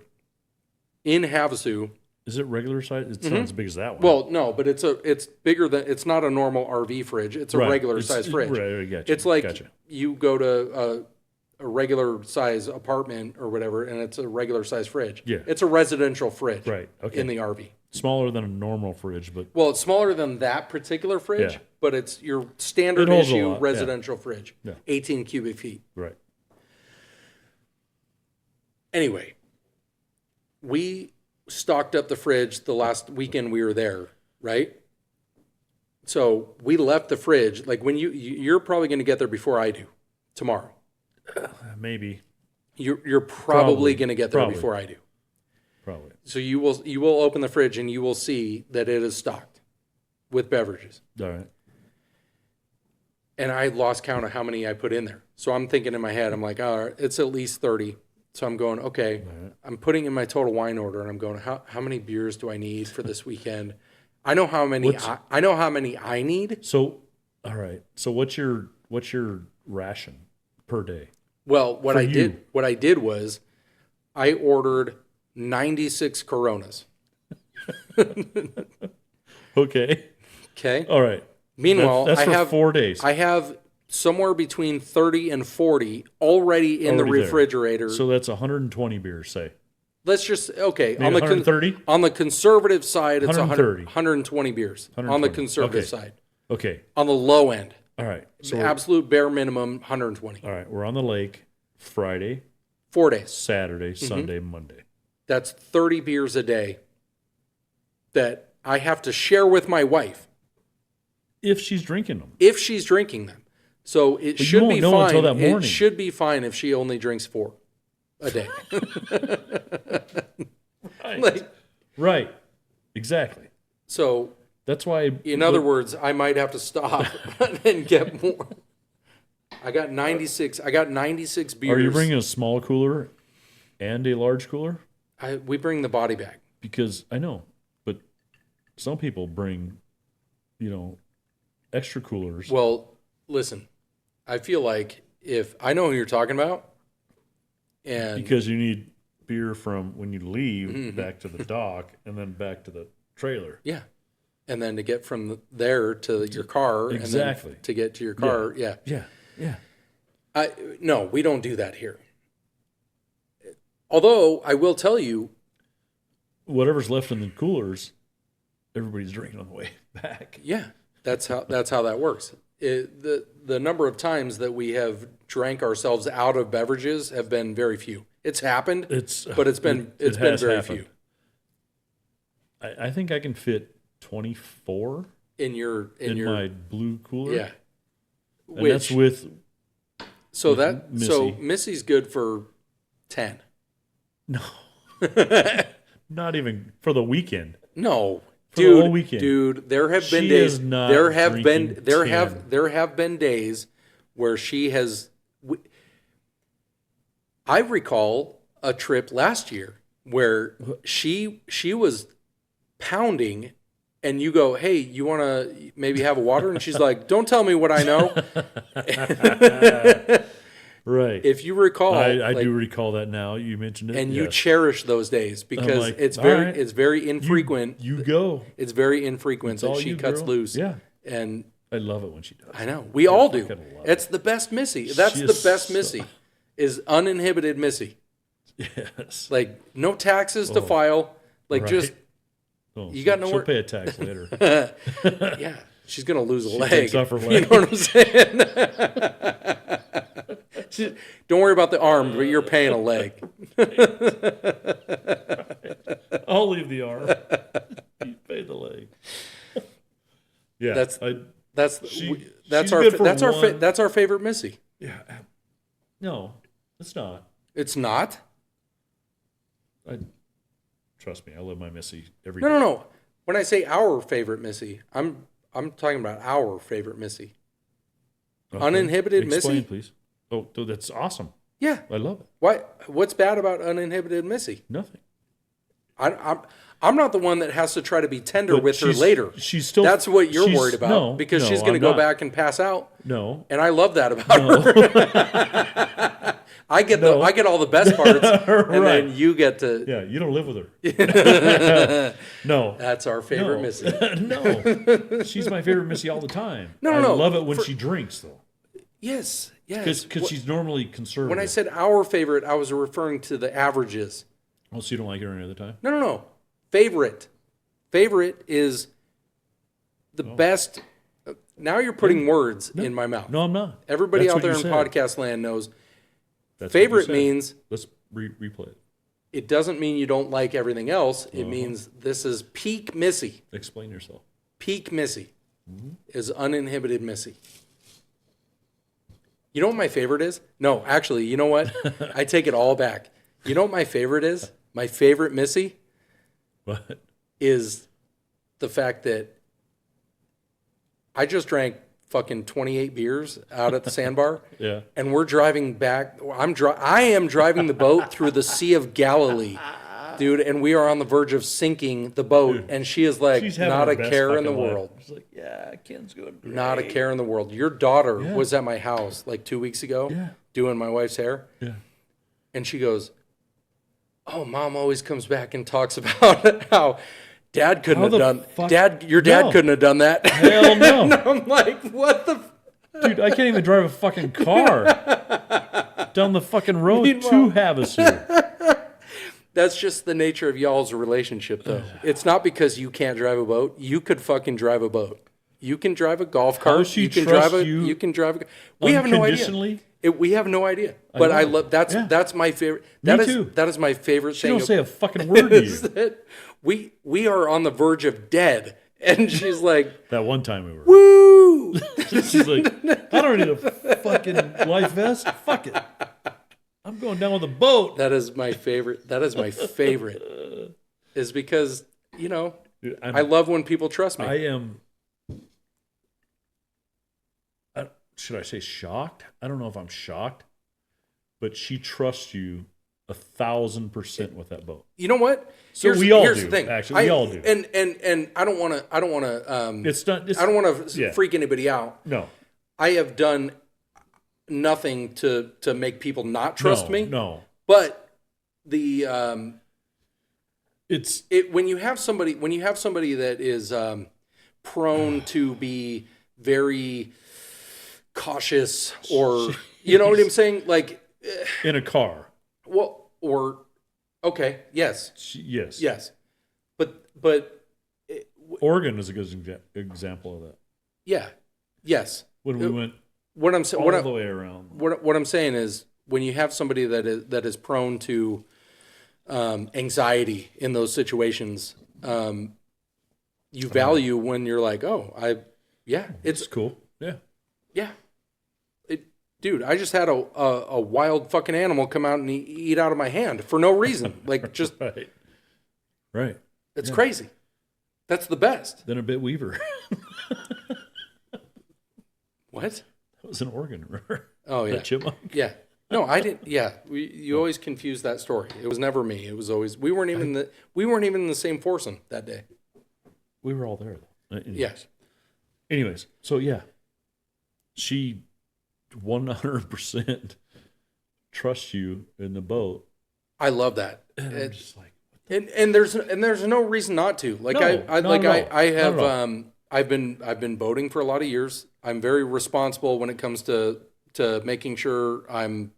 in Havasu. Is it regular size? It's not as big as that one. Well, no, but it's bigger than, it's not a normal RV fridge. It's a Right. regular size fridge. Right, I gotcha. It's like Gotcha. you go to a regular size apartment or whatever, and it's a regular size fridge. Yeah. It's a residential fridge. Right, okay. In the RV. Smaller than a normal fridge, but Well, it's smaller than that particular fridge, Yeah. but it's your standard It holds a issue lot, yeah. residential fridge. Yeah. 18 cubic feet. right. Anyway, we stocked up the fridge the last weekend we were there, right? So we left the fridge. Like when you're probably going to get there before I do tomorrow. Maybe, You're probably Probably. going to get there Probably. before I do. probably. So you will open the fridge and you will see that it is stocked with beverages. All right. And I lost count of how many I put in there. So I'm thinking in my head, I'm like, all right, it's at least 30. So I'm going, okay, I'm putting in my total wine order, and I'm going, how many beers do I need for this weekend? I know how many I know how many I need. So, all right. So what's your ration per day? Well, what For I you. did was I ordered 96 Coronas. Okay. Okay. All right. Meanwhile, that's I for have 4 days. I have somewhere between 30 and 40 already in the Already there. refrigerator. So that's 120 beers, say. Let's just Maybe on the 130? on the conservative side, it's 130. 120 beers on the 120. conservative Okay. side. Okay. On the low end, All right. So the absolute bare minimum 120. all right, we're on the lake Friday, 4 days. Saturday, Sunday, Monday. That's 30 beers a day that I have to share with my wife If she's drinking them. if she's drinking them. So it you should won't be know fine. until that It morning. should be fine if she only drinks 4 a day. Right. Like, Right. Exactly. so That's why. in other words, I might have to stop and get more. I got 96 beers. Are you bringing a small cooler and a large cooler? We bring the body bag. Because I know, but some people bring, extra coolers. Well, listen, I feel like if I know who you're talking about, and Because you need beer from when you leave Mm-hmm. back to the dock and then back to the trailer. yeah, and then to get from there to your car, Exactly. and then to get to your car, yeah. Yeah. Yeah. No, we don't do that here. Although I will tell you, Whatever's left in the coolers, everybody's drinking on the way back. yeah, that's how that works. The number of times that we have drank ourselves out of beverages have been very few. It's happened, but it's been it been has very happened. few I think I can fit 24 in your my blue cooler. yeah. And that's with So Missy. Missy's good for 10. no, not even for the weekend. No, For the dude, whole weekend. dude, there have been She days. is not There have been drinking there 10. have been days where she has. I recall a trip last year where she was pounding, and you go, "Hey, you want to maybe have a water?" And she's like, "Don't tell me what I know." Right. If you recall, I like, do recall that now. You mentioned it. and you yes. cherish those days because like, it's all very right. it's very infrequent. You go. It's very infrequent It's that all she you, cuts girl. loose. Yeah. And I love it when she does. I know we all do. fucking love It's the best Missy. That's She the is best so- Missy, is uninhibited Missy. Yes. Like no taxes to file. Like Right. just Oh, You got she'll nowhere. pay a tax later. Yeah, she's gonna lose a leg. takes off her You know leg. what I'm saying? Don't worry about the arm, but you're paying a leg. I'll leave the arm. You pay the leg. Yeah, That's she's our good for that's our one. that's our favorite Missy. Yeah. No, it's not. It's not. Trust me, I love my Missy every No, day. no, no. When I say our favorite Missy, I'm talking about our favorite Missy. Okay. Uninhibited Explain, Missy? please. Oh, that's awesome. Yeah. I love it. What's bad about uninhibited Missy? Nothing. I'm not the one that has to try to be tender But with her later. She's still. That's what you're worried about No, because no, she's going to I'm go not. back and pass out. No. And I love that about her. I get all the best parts, and Right. then you get to. Yeah, you don't live with her. No. That's our favorite No. Missy. No. She's my favorite Missy all the time. No, I no. love it when she drinks, though. Yes. Because she's normally conservative. When I said our favorite, I was referring to the averages. Oh, so you don't like her any other time? No. Favorite. Favorite is the best. Now you're putting words in my mouth. No, I'm not. Everybody That's out there in what you said. podcast land knows That's what you favorite said. means Let's replay it. it doesn't mean you don't like everything else. It means this is peak Missy. Explain yourself. Peak Missy is uninhibited Missy. You know what my favorite is? No, actually, you know what? I take it all back. You know what my favorite is? My favorite Missy What? is the fact that I just drank fucking 28 beers out at the sandbar. Yeah. And we're driving back. I am driving the boat through the Sea of Galilee, dude, and we are on the verge of sinking the boat. Dude, and she is like, She's having not her a best care in the fucking life. world. She's like, yeah, Ken's good. Not a care in the world. Your daughter Yeah. was at my house like 2 weeks ago Yeah. doing my wife's hair. Yeah. And she goes, oh, Mom always comes back and talks about how Dad couldn't How have the done. fuck- Your dad No. couldn't have done that. Hell no. And I'm like, what the? Dude, I can't even drive a fucking car down the fucking road Meanwhile- to Havasu. That's just the nature of y'all's relationship, though. It's not because you can't drive a boat. You could fucking drive a boat. You can drive a golf cart. she You can trusts drive a. you You can drive a. We have no idea. unconditionally? We have no idea. But I know. love that's Yeah. that's my favorite. Me That is too. that is my favorite She thing. don't say a fucking word to is you. that we are on the verge of dead, and she's like, That one time we were. "Woo!" She's like, I don't need a fucking life vest. Fuck it. I'm going down with a boat. That is my favorite. That is my favorite. Is because Dude, I love when people trust me. I am. Should I say shocked? I don't know if I'm shocked, but she trusts you 1,000% with that boat. You know what? So we all here's do, the thing. actually. We all do. And I don't want to. It's not. It's, I don't want to yeah. freak anybody out. No. I have done nothing to make people not trust me. No. But the It's when you have somebody that is prone to be very cautious, or you know what I'm saying, like in a car. well, or okay, yes, Yes. but Oregon is a good example of that. yeah, yes. When we went What I'm saying, all the way around. what I'm saying is when you have somebody that is prone to anxiety in those situations, you value when you're like, oh, It's cool. Yeah. yeah. Dude, I just had a wild fucking animal come out and eat out of my hand for no reason. Like, just, Right. it's crazy. That's the best. Then a bit Weaver. What? That was in Oregon, remember? Oh, yeah. That chipmunk. Yeah. No, I didn't. Yeah. You always confuse that story. It was never me. It was always, we weren't even in the same foursome that day. We were all there, though. Anyways. Yes. Anyways, so yeah. She 100% trusts you in the boat. I love that. And I'm just like, And there's no reason not to. Like No, I not at all. I have Not at all. I've been boating for a lot of years. I'm very responsible when it comes to making sure I'm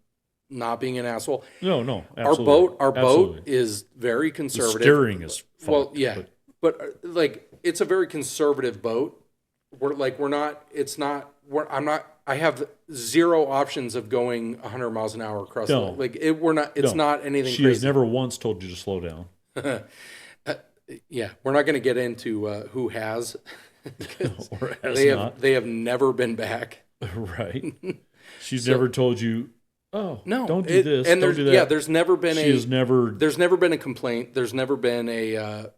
not being an asshole. no, absolutely. Our boat Absolutely. is very The conservative. steering is fucked, Well, yeah. but but like it's a very conservative boat. We're not. It's not. I'm not. I have zero options of going 100 miles an hour across. No. We're not. It's No. not anything. She crazy. has never once told you to slow down. Yeah, we're not going to get into who has. Or has They not. have never been back. Right. She's never told you, oh, No, don't do this, and don't do that. yeah, there's never been There's never been a complaint. There's never been a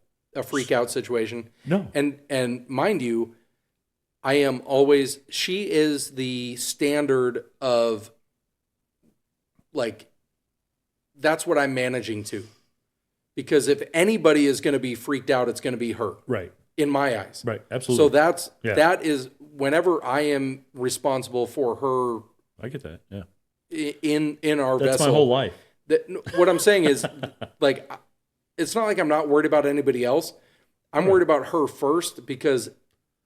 freak out situation. No. And mind you, I am always. She is the standard of like. That's what I'm managing to, because if anybody is going to be freaked out, it's going to be her. Right. In my eyes. Right. Absolutely. So that is whenever I am responsible for her. I get that. Yeah. In our That's vessel. my whole life. What I'm saying is, like, it's not like I'm not worried about anybody else. I'm worried about her first because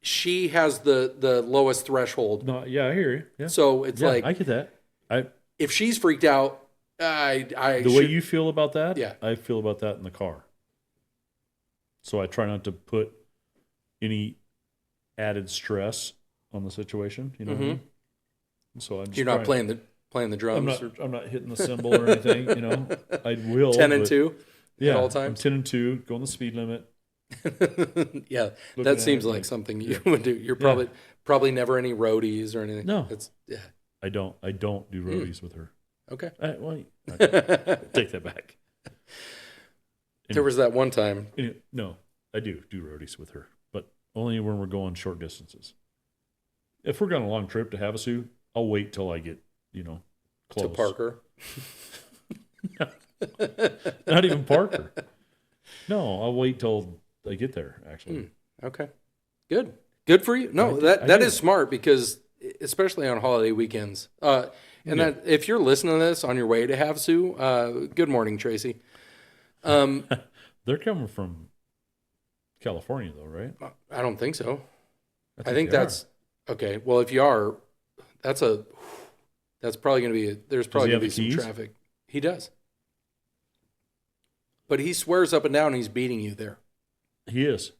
she has the lowest threshold. No, yeah, I hear you. Yeah. So it's yeah, like I get that. if she's freaked out, The way you feel about that, Yeah. I feel about that in the car. So I try not to put any added stress on the situation. You know what I mean? So I'm just you're not playing the drums. I'm not hitting the cymbal or anything. You know, I will 10 and but- 2 Yeah, at all I'm times. 10 and 2, going the speed limit. Yeah, Looking that at seems it, like like, something you would do. You're probably never any roadies or anything. No. It's yeah. I don't do roadies with her. Okay. Take that back. There was that one time. No, I do roadies with her, but only when we're going short distances. If we're going on a long trip to Havasu, I'll wait till I get, close. To Parker. Not even Parker. No, I'll wait till I get there, actually. Okay. Good for you. No, that is smart because especially on holiday weekends. That if you're listening to this on your way to Havasu, good morning, Tracy. They're coming from California, though, right? I don't think so. I they think that's okay. Well, if you are, that's probably going to be there's probably he going to be have some the keys? traffic. He does. But he swears up and down he's beating you there. He is.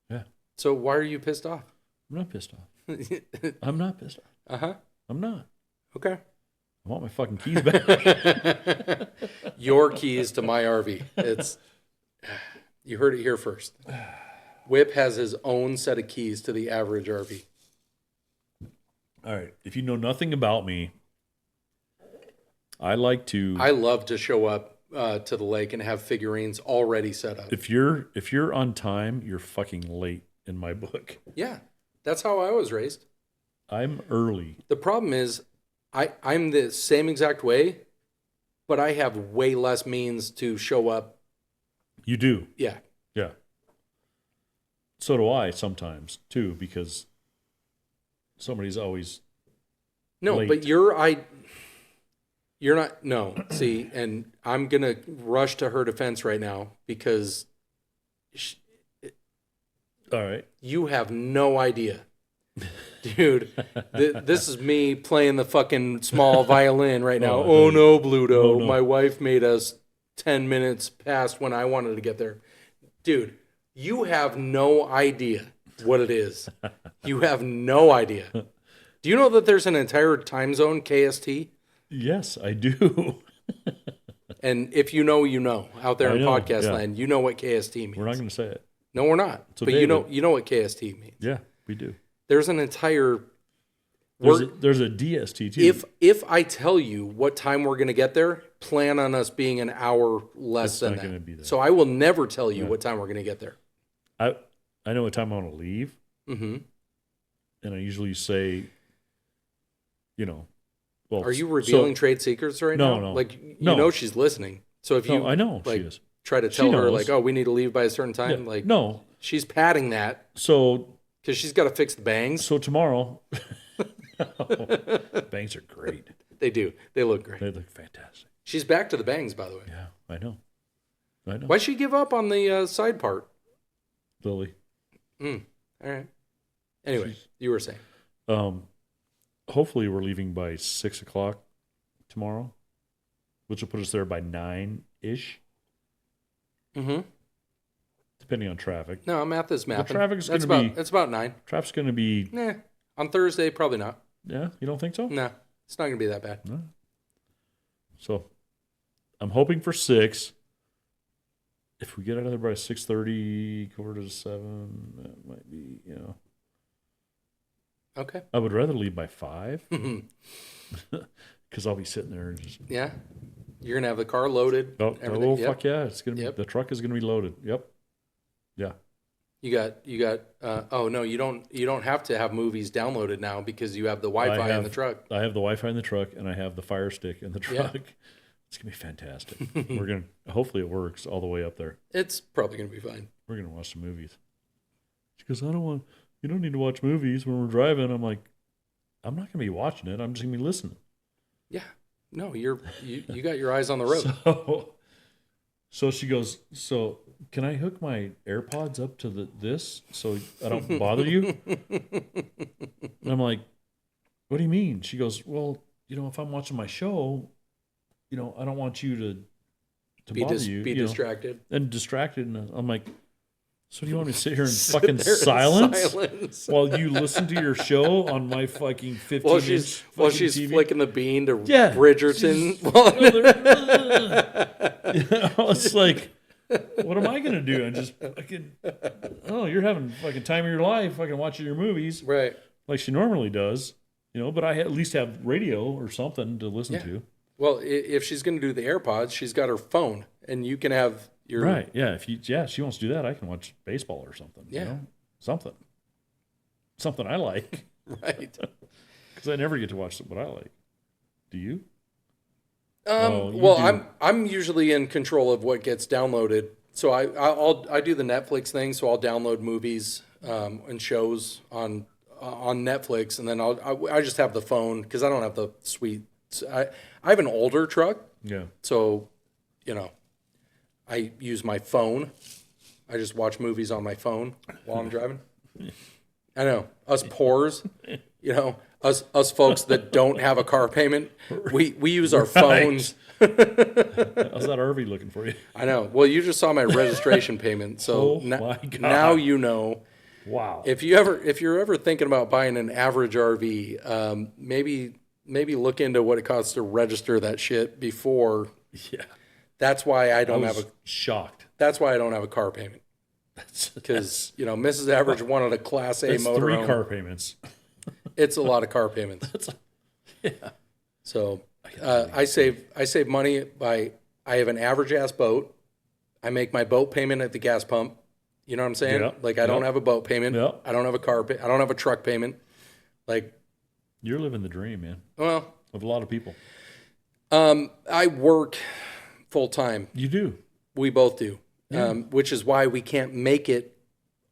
Yeah. So why are you pissed off? I'm not pissed off. I'm not pissed off. Uh-huh. I'm not. Okay. I want my fucking keys back. Your keys to my RV. You heard it here first. Whip has his own set of keys to the average RV. All right. If you know nothing about me, I love to show up to the lake and have figurines already set up. If you're on time, you're fucking late in my book. Yeah, that's how I was raised. I'm early. The problem is, I'm the same exact way, but I have way less means to show up. You do. Yeah. Yeah. So do I sometimes too, because somebody's always No, late. but you're not. No, see, and I'm gonna rush to her defense right now because all right. you have no idea, dude. This is me playing the fucking small violin right now. Oh no, Bluto! Oh, no. My wife made us 10 minutes past when I wanted to get there, dude. You have no idea what it is. You have no idea. Do you know that there's an entire time zone, KST? Yes, I do. And if you know, out there I in know, podcast yeah. land, you know what KST means. We're not going to say it. No, we're not. So but David- you know what KST means. Yeah, we do. There's an entire. There's a DST too. If I tell you what time we're going to get there, plan on us being an hour less It's than not gonna that. be there. So I will never tell you what time we're going to get there. I know what time I want to leave, Mm-hmm. and I usually say, well, Are you revealing trade secrets right No, now? no. Like you No. know she's listening. So if you No, I know like she is. try to She tell her knows. like, oh, we need to leave by a certain time, Yeah, like no. she's padding that So because she's got to fix the bangs. tomorrow, bangs are great. They do. They look great. They look fantastic. She's back to the bangs, by the way. Yeah, I know. Why'd she give up on the side part? Lily. All right. Anyway, you were saying. Hopefully we're leaving by 6:00 tomorrow, which will put us there by 9-ish. Mm-hmm. depending on traffic. No, math is math. traffic's gonna be- It's about 9. Traffic's going to be, Nah. On Thursday, probably not. yeah, you don't think so? No, it's not going to be that bad. No. So I'm hoping for 6. If we get out of there by 6:30, 6:45, that might be, Okay. I would rather leave by 5 because I'll be sitting there and just, Yeah. You're going to have the car loaded. Everything. oh, Yep. fuck yeah. It's going to be, Yep. the truck is going to be loaded. Yep. Yeah. You got, oh no, you don't have to have movies downloaded now because you have the Wi-Fi in the truck. I have the Wi-Fi in the truck and I have the Fire Stick in the Yeah. truck. It's going to be fantastic. We're going to, hopefully it works all the way up there. It's probably going to be fine. We're going to watch some movies. She goes, you don't need to watch movies when we're driving. I'm like, I'm not going to be watching it. I'm just going to be listening. Yeah. No, you got your eyes on the road. So she goes, so can I hook my AirPods up to this so I don't bother you? And I'm like, what do you mean? She goes, well, if I'm watching my show, I don't want you to bother you. Be distracted. And distracted. And I'm like, so do you want me to sit here in Sit fucking there in silence while you listen to your show on my fucking 15-inch While she's TV? flicking the bean to Yeah, Bridgerton. It's like, what am I going to do? And just fucking, you're having fucking time of your life fucking watching your movies. Right. Like she normally does, but I at least have radio or something to listen to. Well, if she's going to do the AirPods, she's got her phone, and you can have your Right. Yeah. If she wants to do that, I can watch baseball or something. Yeah. Something I like. Right. Because I never get to watch what I like. Do you? I'm usually in control of what gets downloaded. So I do the Netflix thing. So I'll download movies and shows on Netflix, and then I just have the phone because I don't have the suite. I have an older truck. Yeah. So, I use my phone. I just watch movies on my phone while I'm driving. I know us poors, us folks that don't have a car payment, we use our phones. How's that RV looking for you? I know. Well, you just saw my registration payment, so now you know. Wow. If you're ever thinking about buying an average RV, maybe look into what it costs to register that shit before. Yeah. That's why I don't have a shocked. That's why I don't have a car payment. Because Mrs. Average wanted a Class A that's motorhome. 3 car payments. It's a lot of car payments. Yeah. So I save money by I have an average ass boat. I make my boat payment at the gas pump. You know what I'm saying? Yep. Like I don't have a boat payment. Yep. I don't have I don't have a truck payment. Like you're living the dream, man. Well, of a lot of people. I work full time. You do. We both do. Yeah. Which is why we can't make it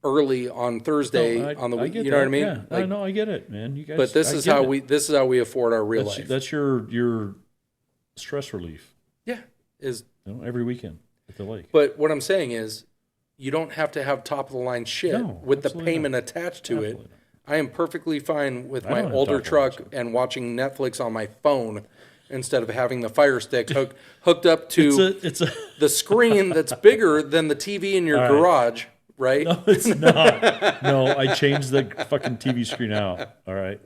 early on Thursday on the week. You know what I mean? Yeah. I know. I get it, man. You guys. But this is how we afford our real life. That's your stress relief. Yeah. Every weekend at the lake. But what I'm saying is, you don't have to have top of the line shit with the payment attached to it. I am perfectly fine with my older truck and watching Netflix on my phone instead of having the Fire Stick hooked up to the screen that's bigger than the TV in your garage, right? No, it's not. No, I changed the fucking TV screen out. All right.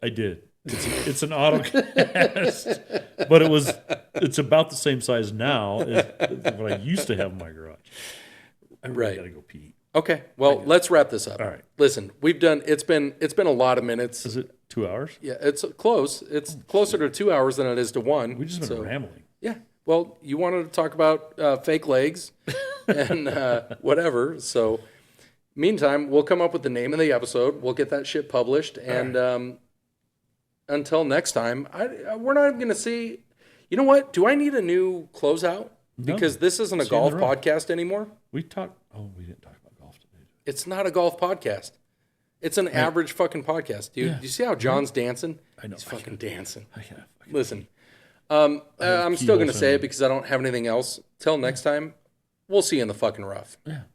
I did. It's an autocast, but it's about the same size now as what I used to have in my garage. I really got to go pee. Okay, well, let's wrap this up. All right. Listen, it's been a lot of minutes. Is it 2 hours? Yeah, it's close. It's closer to 2 hours than it is to 1. We've just been rambling. Yeah. Well, you wanted to talk about fake legs and whatever. So, meantime, we'll come up with the name of the episode. We'll get that shit published. And until next time, we're not going to see. You know what? Do I need a new closeout? Because this isn't a golf podcast anymore. We didn't talk about golf today. It's not a golf podcast. It's an average fucking podcast, dude. Yeah. Do you see how John's dancing? I know. He's fucking dancing. I can't. Listen, I'm still going to say it because I don't have anything else. Till next time, we'll see you in the fucking rough. Yeah.